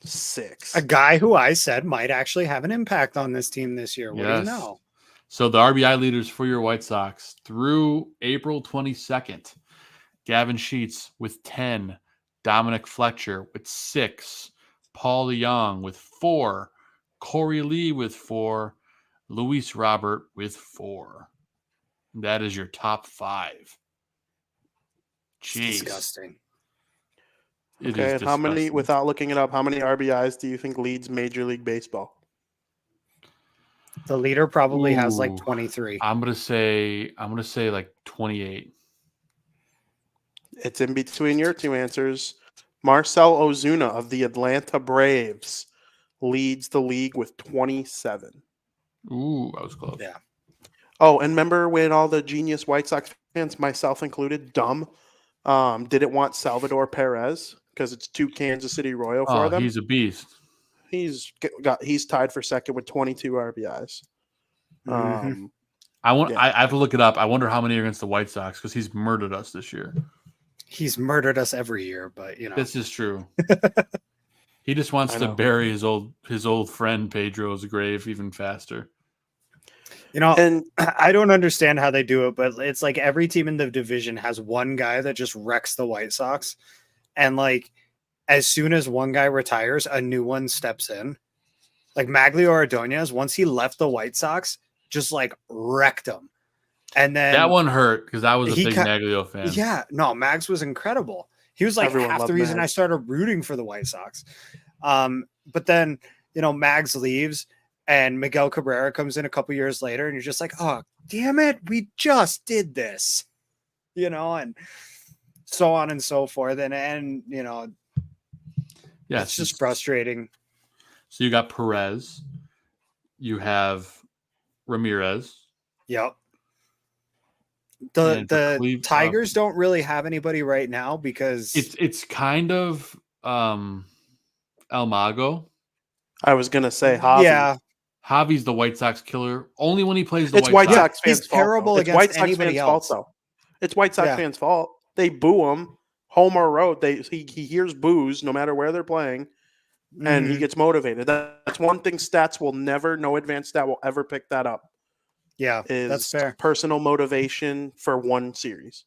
6. A guy who I said might actually have an impact on this team this year. What do you know? So the RBI leaders for your White Sox through April 22nd, Gavin Sheets with 10, Dominic Fletcher with 6, Paul DeYoung with 4, Corey Lee with 4, Luis Robert with 4. That is your top 5. Jeez. Disgusting. Okay, and how many, without looking it up, how many RBIs do you think leads Major League Baseball? The leader probably has like 23. I'm gonna say like 28. It's in between your 2 answers. Marcell Ozuna of the Atlanta Braves leads the league with 27. Ooh, I was close. Yeah. Oh, and remember when all the genius White Sox fans, myself included, didn't want Salvador Perez because it's too Kansas City Royal for them? He's a beast. He's tied for second with 22 RBIs. Mm-hmm. I have to look it up. I wonder how many are against the White Sox because he's murdered us this year. He's murdered us every year, but This is true. He just wants to know. bury his old friend Pedro's grave even faster. And I don't understand how they do it, but it's like every team in the division has one guy that just wrecks the White Sox. And like, as soon as one guy retires, a new one steps in. Like Maglio Ordonez, once he left the White Sox, just like wrecked them. And then That one hurt because I was a big Maglio fan. Yeah, no, Mags was incredible. He was like Everyone half the loved reason I Mags. started rooting for the White Sox. But then, Mags leaves and Miguel Cabrera comes in a couple years later and you're just like, oh, damn it. We just did this, and so on and so forth. And it's just frustrating. So you got Perez. You have Ramirez. Yep. And for The Tigers don't really have anybody right now because it's kind of Almago. I was gonna say Javi. Yeah. Javi's the White Sox killer. Only when he plays the It's White White Sox. Sox fans' He's fault. terrible It's against White Sox anybody fans' else. fault, though. It's White Sox Yeah. fans' fault. They boo him, home or road. He hears boos no matter where they're playing, and he gets motivated. That's one thing. Stats will never, no advanced stat will ever pick that up. Yeah, Is that's fair. personal motivation for one series.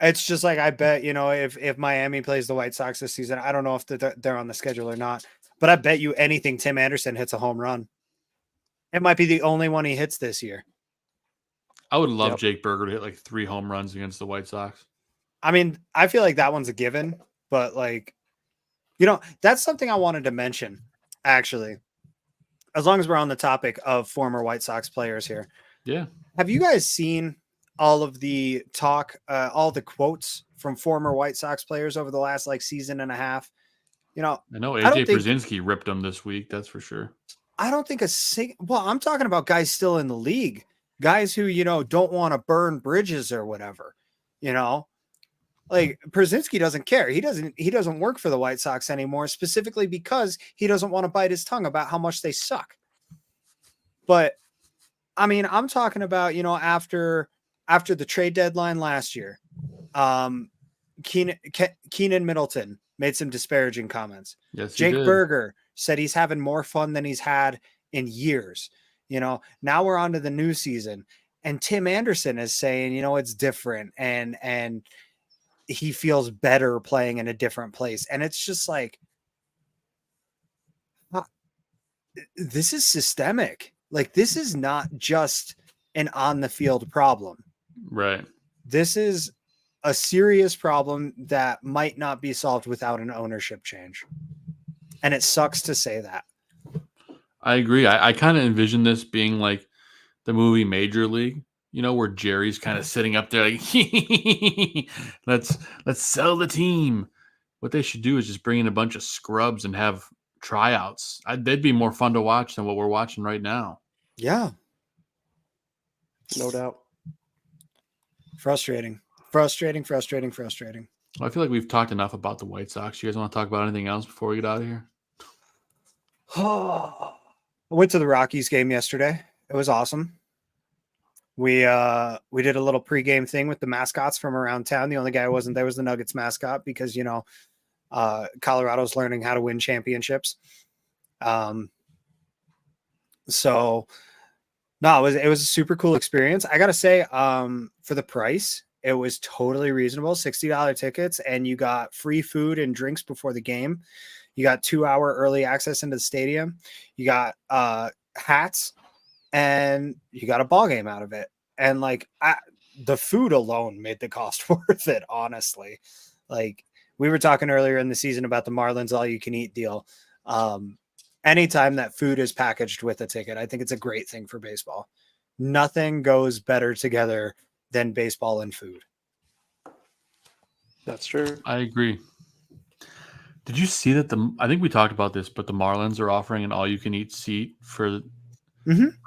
It's just like, I bet, if Miami plays the White Sox this season, I don't know if they're on the schedule or not, but I bet you anything Tim Anderson hits a home run. It might be the only one he hits this year. I would love Yep. Jake Berger to hit like 3 home runs against the White Sox. I mean, I feel like that one's a given, but like, that's something I wanted to mention, actually, as long as we're on the topic of former White Sox players here. Yeah. Have you guys seen all of the talk, all the quotes from former White Sox players over the last season and a half? I know I don't AJ think- Brzezinski ripped him this week. That's for sure. I don't think I'm talking about guys still in the league, guys who, don't want to burn bridges or whatever, like Brzezinski doesn't care. He doesn't work for the White Sox anymore, specifically because he doesn't want to bite his tongue about how much they suck. But I mean, I'm talking about, after the trade deadline last year, Keenan Middleton made some disparaging comments. Yes, he Jake did. Berger said he's having more fun than he's had in years. Now we're on to the new season, and Tim Anderson is saying, it's different, and he feels better playing in a different place. And it's just like, this is systemic. Like, this is not just an on the field problem. Right. This is a serious problem that might not be solved without an ownership change. And it sucks to say that. I agree. I kind of envision this being like the movie Major League, where Jerry's kind of sitting up there like, let's sell the team. What they should do is just bring in a bunch of scrubs and have tryouts. They'd be more fun to watch than what we're watching right now. Yeah. No doubt. Frustrating. Well, I feel like we've talked enough about the White Sox. You guys want to talk about anything else before we get out of here? I went to the Rockies game yesterday. It was awesome. We did a little pregame thing with the mascots from around town. The only guy who wasn't there was the Nuggets mascot because, Colorado's learning how to win championships. So no, it was a super cool experience. I got to say, for the price, it was totally reasonable. $60 tickets, and you got free food and drinks before the game. You got 2-hour early access into the stadium. You got hats, and you got a ball game out of it. And the food alone made the cost worth it, honestly. Like, we were talking earlier in the season about the Marlins all-you-can-eat deal. Anytime that food is packaged with a ticket, I think it's a great thing for baseball. Nothing goes better together than baseball and food. That's true. I agree. Did you see that I think we talked about this, but the Marlins are offering an all-you-can-eat seat for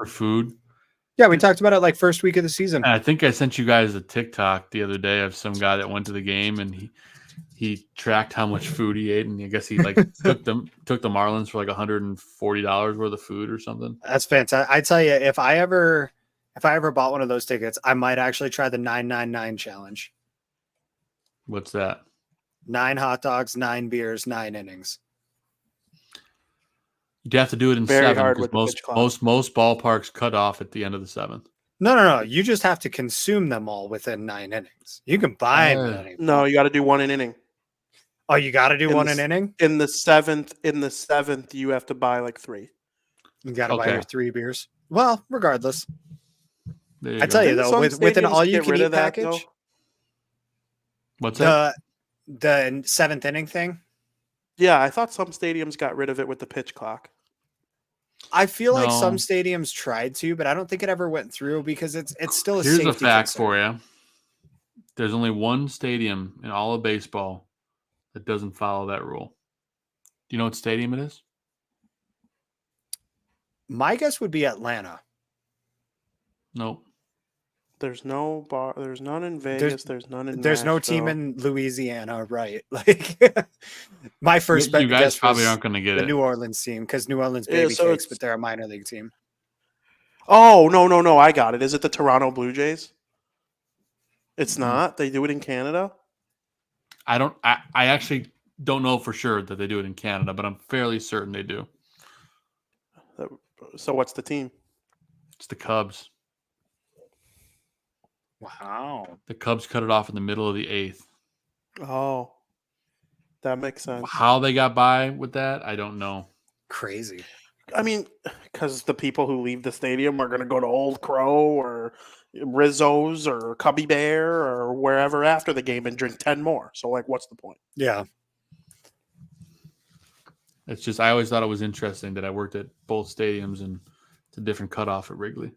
food. Yeah, we talked about it first week of the season. And I think I sent you guys a TikTok the other day of some guy that went to the game, and he tracked how much food he ate, and I guess he took the Marlins for $140 worth of food or something. That's fantastic. I tell you, if I ever bought one of those tickets, I might actually try the 999 challenge. What's that? 9 hot dogs, 9 beers, 9 innings. You'd have to do it in Very 7 hard because with the pitch clock. most ballparks cut off at the end of the 7th. No. You just have to consume them all within 9 innings. You can buy them at any point. No, you got to do 1 inning. Oh, you got to do one an inning? In the seventh, you have to buy like 3. You got to buy your 3 beers. Well, regardless. I tell you though, with an all-you-can-eat package, what's that? The 7th inning thing. Yeah, I thought some stadiums got rid of it with the pitch clock. I feel like some stadiums tried to, but I don't think it ever went through because it's still a safety Here's a fact concern. for you. There's only one stadium in all of baseball that doesn't follow that rule. Do you know what stadium it is? My guess would be Atlanta. Nope. There's no bar. There's none in Vegas. There's none in. There's no team in Louisiana, right? Like my first bet. You guys probably aren't going to get the it. New Orleans team because New Orleans baby cakes, but they're a minor league team. Oh no! I got it. Is it the Toronto Blue Jays? It's not. They do it in Canada. I actually don't know for sure that they do it in Canada, but I'm fairly certain they do. So what's the team? It's the Cubs. Wow. The Cubs cut it off in the middle of the 8th. Oh, that makes sense. How they got by with that, I don't know. Crazy. I mean, because the people who leave the stadium are going to go to Old Crow or Rizzo's or Cubby Bear or wherever after the game and drink 10 more. So, like, what's the point? Yeah. It's just I always thought it was interesting that I worked at both stadiums and it's a different cutoff at Wrigley.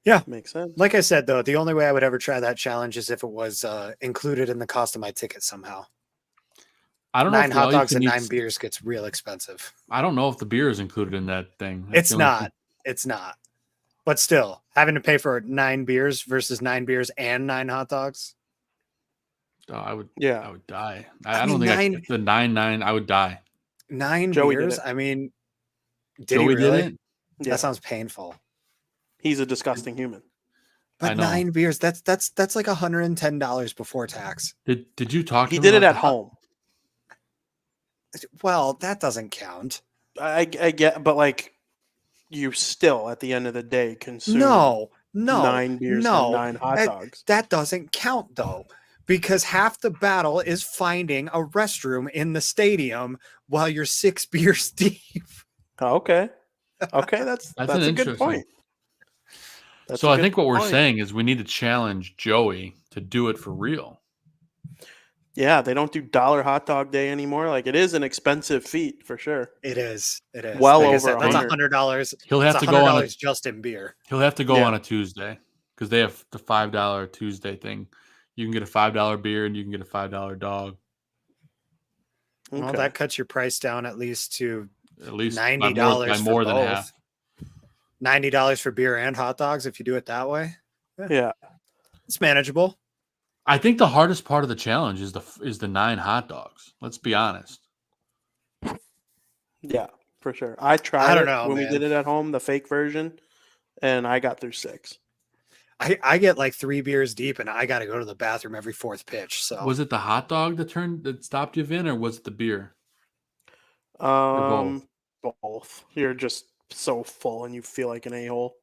Yeah. Makes sense. Like I said, though, the only way I would ever try that challenge is if it was included in the cost of my ticket somehow. I don't know. 9 hot dogs and 9 beers gets real expensive. I don't know if the beer is included in that thing. It's not. It's not. But still, having to pay for 9 beers versus 9 beers and 9 hot dogs. Oh, I would die. I don't mean, think the 9 I would die. 9 Joey beers? I mean, Joey he really? did it? Yeah. That sounds painful. He's a disgusting human. But 9 beers, that's like $110 before tax. Did you talk to him? He did it at home. Well, that doesn't count. I get, but like, you still at the end of the day consume 9 beers and 9 hot dogs. That doesn't count though, because half the battle is finding a restroom in the stadium while you're 6 beers deep. Okay, that's a good point. So I think what we're saying is we need to challenge Joey to do it for real. Yeah, they don't do dollar hot dog day anymore. Like, it is an expensive feat for sure. It is. Well like over I said, that's $100. He'll have to go on just in beer. He'll have to go on a Tuesday because they have the $5 Tuesday thing. You can get a $5 beer and you can get a $5 dog. Okay. Well, that cuts your price down at least $90 by more than half. $90 for beer and hot dogs if you do it that way. Yeah. It's manageable. I think the hardest part of the challenge is the 9 hot dogs. Let's be honest. Yeah, for sure. I tried when we man. did it at home, the fake version, and I got through 6. I get like 3 beers deep and I got to go to the bathroom every 4th pitch. So was it the hot dog that stopped you, Vin, or was it the beer? Both. You're just so full and you feel like an a-hole.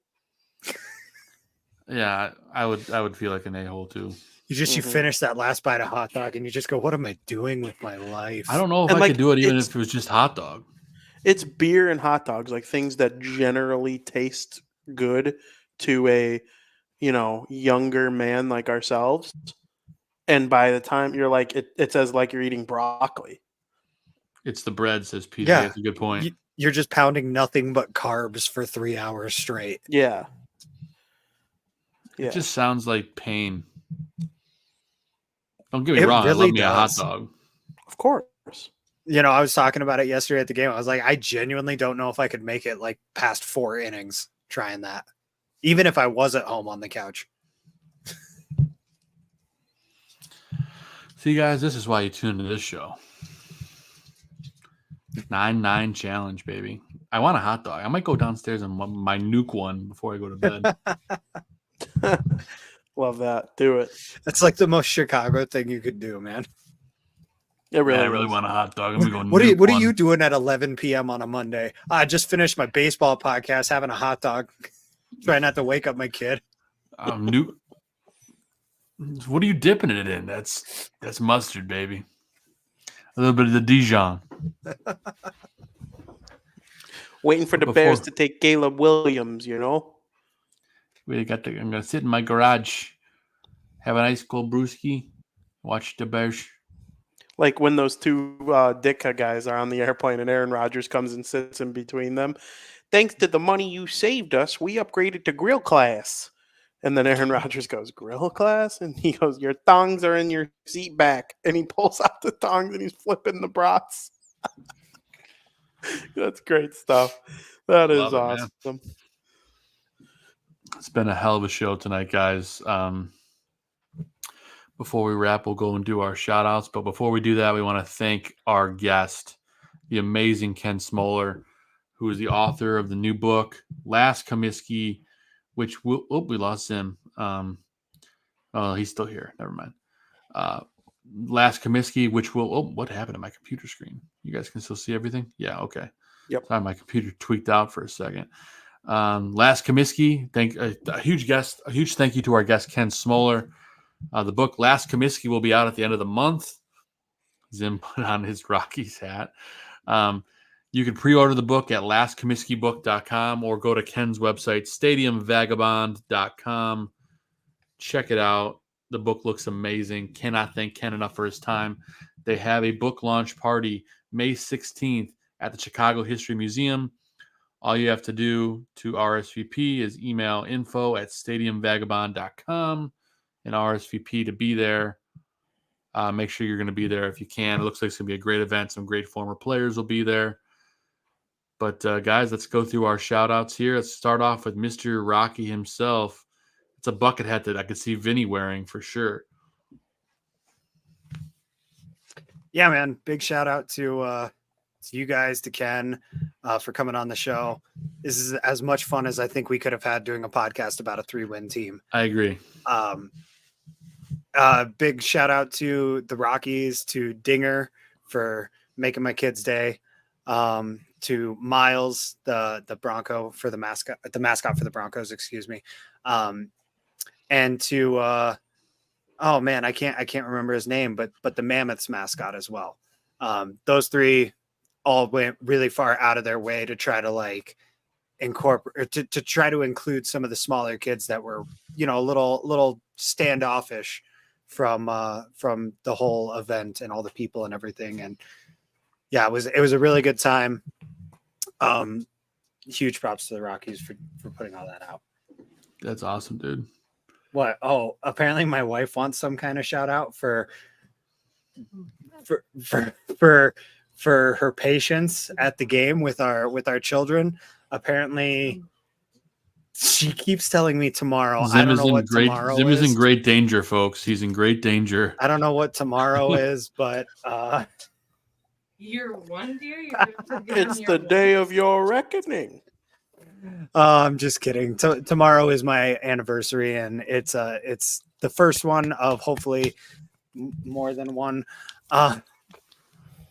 Yeah, I would feel like an a-hole too. You finish that last bite of hot dog and you just go, what am I doing with my life? I don't know if I could do it even if it was just hot dog. It's beer and hot dogs, like things that generally taste good to a, younger man like ourselves. And by the time you're like, it's as like you're eating broccoli. It's the bread, says Peter. Yeah. That's a good point. You're just pounding nothing but carbs for 3 hours straight. Yeah. It just sounds like pain. Don't get me wrong. Really I love me a hot dog. Of course. I was talking about it yesterday at the game. I was like, I genuinely don't know if I could make it like past 4 innings trying that, even if I was at home on the couch. See, guys, this is why you tune into this show. 9-9 challenge, baby. I want a hot dog. I might go downstairs and my nuke one before I go to bed. Love that. Do it. That's like the most Chicago thing you could do, man. It really I really is. want a hot dog. I'm going What nuke are one. you doing at 11 p.m. on a Monday? I just finished my baseball podcast, having a hot dog. Try not to wake up my kid. Nuke. What are you dipping it in? That's mustard, baby. A little bit of the Dijon. Waiting for the Bears to take Caleb Williams, you know? I'm going to sit in my garage, have a nice cold brewski, watch the Bears. Like when those two Ditka guys are on the airplane and Aaron Rodgers comes and sits in between them. Thanks to the money you saved us, we upgraded to grill class. And then Aaron Rodgers goes, grill class? And he goes, your thongs are in your seat back. And he pulls out the thongs and he's flipping the brats. That's great stuff. That is awesome. It's been a hell of a show tonight, guys. Before we wrap, we'll go and do our shout outs. But before we do that, we want to thank our guest, the amazing Ken Smoller, who is the author of the new book, Last Comiskey, which we lost him. Oh, he's still here. Never mind. Last Comiskey, which will. what happened to my computer screen? You guys can still see everything? Yeah, okay. Yep. Sorry, my computer tweaked out for a second. Last Comiskey, a huge thank you to our guest Ken Smoller. The book Last Comiskey will be out at the end of the month. Zim put on his Rockies hat. You can pre-order the book at lastcomiskeybook.com or go to Ken's website, stadiumvagabond.com. Check it out. The book looks amazing. Cannot thank Ken enough for his time. They have a book launch party May 16th at the Chicago History Museum. All you have to do to RSVP is email info@stadiumvagabond.com and RSVP to be there. Make sure you're going to be there if you can. It looks like it's going to be a great event. Some great former players will be there. But, guys, let's go through our shout-outs here. Let's start off with Mr. Rocky himself. It's a bucket hat that I could see Vinny wearing for sure. Yeah, man. Big shout-out to you guys, to Ken, for coming on the show. This is as much fun as I think we could have had doing a podcast about a 3-win team. I agree. Big shout out to the Rockies, to Dinger for making my kid's day, to Miles, the Bronco for the mascot for the Broncos, excuse me. And to oh man, I can't remember his name, but the Mammoths mascot as well. Those three all went really far out of their way to try to like incorporate to try to include some of the smaller kids that were, you know, a little standoffish from the whole event and all the people and everything. And yeah, it was a really good time. Huge props to the Rockies for putting all that out. That's awesome, dude. What? Oh, apparently my wife wants some kind of shout out for her patience at the game with our children. Apparently she keeps telling me tomorrow. Zim I don't know what tomorrow Zim is. is in great danger, folks. He's in great danger. I don't know what tomorrow is, but Year one, dear. It's the day of your reckoning. I'm just kidding. Tomorrow is my anniversary, and it's the first one of hopefully more than one.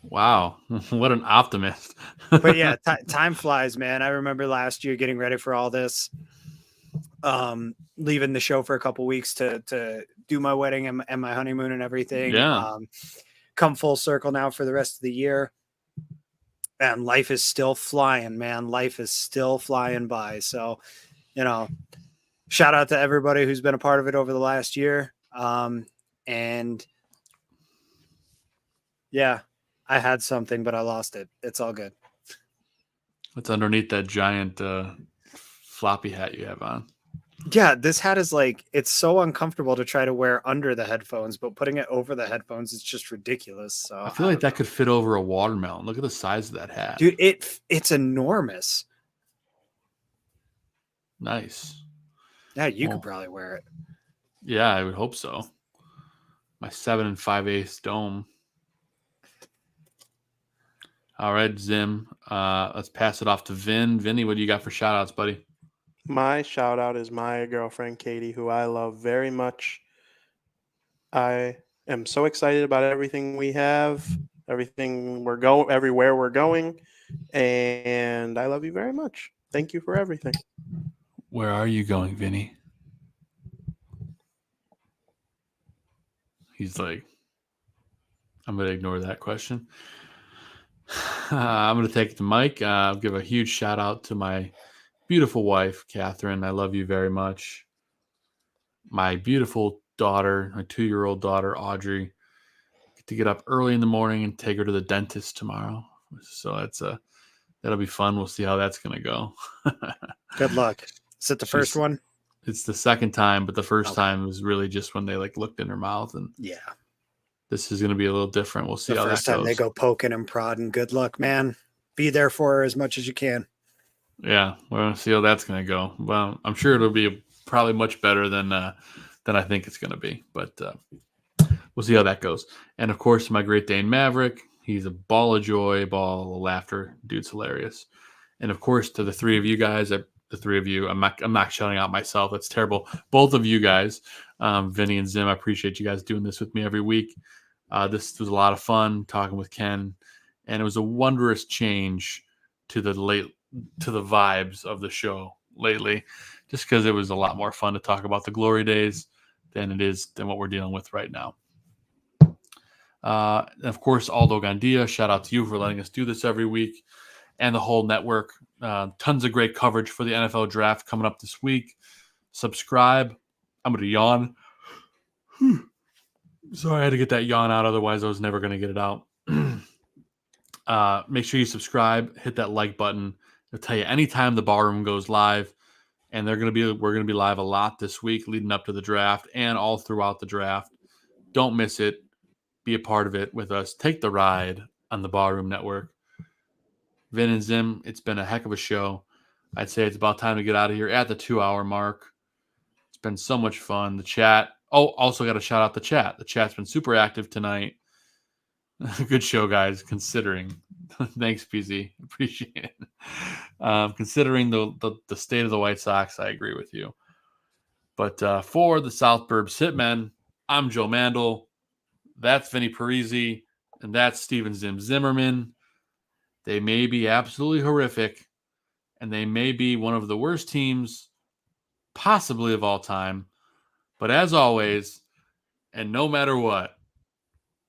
Wow, what an optimist. But yeah, time flies, man. I remember last year getting ready for all this, leaving the show for a couple weeks to do my wedding and my honeymoon and everything. Yeah. Come full circle now for the rest of the year. And life is still flying, man. Life is still flying by. So, you know, shout out to everybody who's been a part of it over the last year. And yeah, I had something, but I lost it. It's all good. What's underneath that giant floppy hat you have on? Yeah, this hat is like, it's so uncomfortable to try to wear under the headphones, but putting it over the headphones is just ridiculous. So I feel like that could fit over a watermelon. Look at the size of that hat. dude, it's enormous. Nice. Yeah, you could probably wear it. Yeah, I would hope so. My 7 5/8 dome. All right, Zim. Let's pass it off to Vin. Vinny, what do you got for shout outs, buddy? My shout out is my girlfriend, Katie, who I love very much. I am so excited about everything we have, everywhere we're going. And I love you very much. Thank you for everything. Where are you going, Vinny? He's like, I'm going to ignore that question. I'm going to take the mic. I'll give a huge shout out to my beautiful wife, Catherine. I love you very much. My beautiful daughter, my 2-year-old daughter, Audrey. Get to get up early in the morning and take her to the dentist tomorrow. So that'll be fun. We'll see how that's going to go. Good luck. Is it the first one? It's the second time, but the first time was really just when they like looked in her mouth, and yeah, this is going to be a little different. We'll see how that goes. The first time they go poking and prodding. Good luck, man. Be there for her as much as you can. Yeah, we're going to see how that's going to go. Well, I'm sure it'll be probably much better than I think it's going to be, but we'll see how that goes. And of course, my Great Dane Maverick. He's a ball of joy, ball of laughter. Dude's hilarious. And of course, to the three of you guys, the three of you, I'm not shouting out myself. That's terrible. Both of you guys, Vinnie and Zim, I appreciate you guys doing this with me every week. This was a lot of fun talking with Ken, and it was a wondrous change to the vibes of the show lately, just because it was a lot more fun to talk about the glory days than what we're dealing with right now. And of course, Aldo Gandia, shout out to you for letting us do this every week, and the whole network. Tons of great coverage for the NFL draft coming up this week. Subscribe. I'm going to yawn. Sorry, I had to get that yawn out. Otherwise, I was never going to get it out. Make sure you subscribe. Hit that like button. It'll tell you anytime the Barroom goes live. And we're going to be live a lot this week leading up to the draft and all throughout the draft. Don't miss it. Be a part of it with us. Take the ride on the Barroom Network. Vin and Zim, it's been a heck of a show. I'd say it's about time to get out of here at the 2-hour mark. It's been so much fun. The chat. Oh, also got to shout out the chat. The chat's been super active tonight. Good show, guys, considering. Thanks, PZ. Appreciate it. Considering the state of the White Sox, I agree with you. But for the South Burbs Hitmen, I'm Joe Mandel. That's Vinnie Parisi. And that's Steven Zim Zimmerman. They may be absolutely horrific, and they may be one of the worst teams possibly of all time. But as always, and no matter what,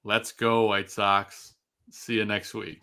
let's go, White Sox. See you next week.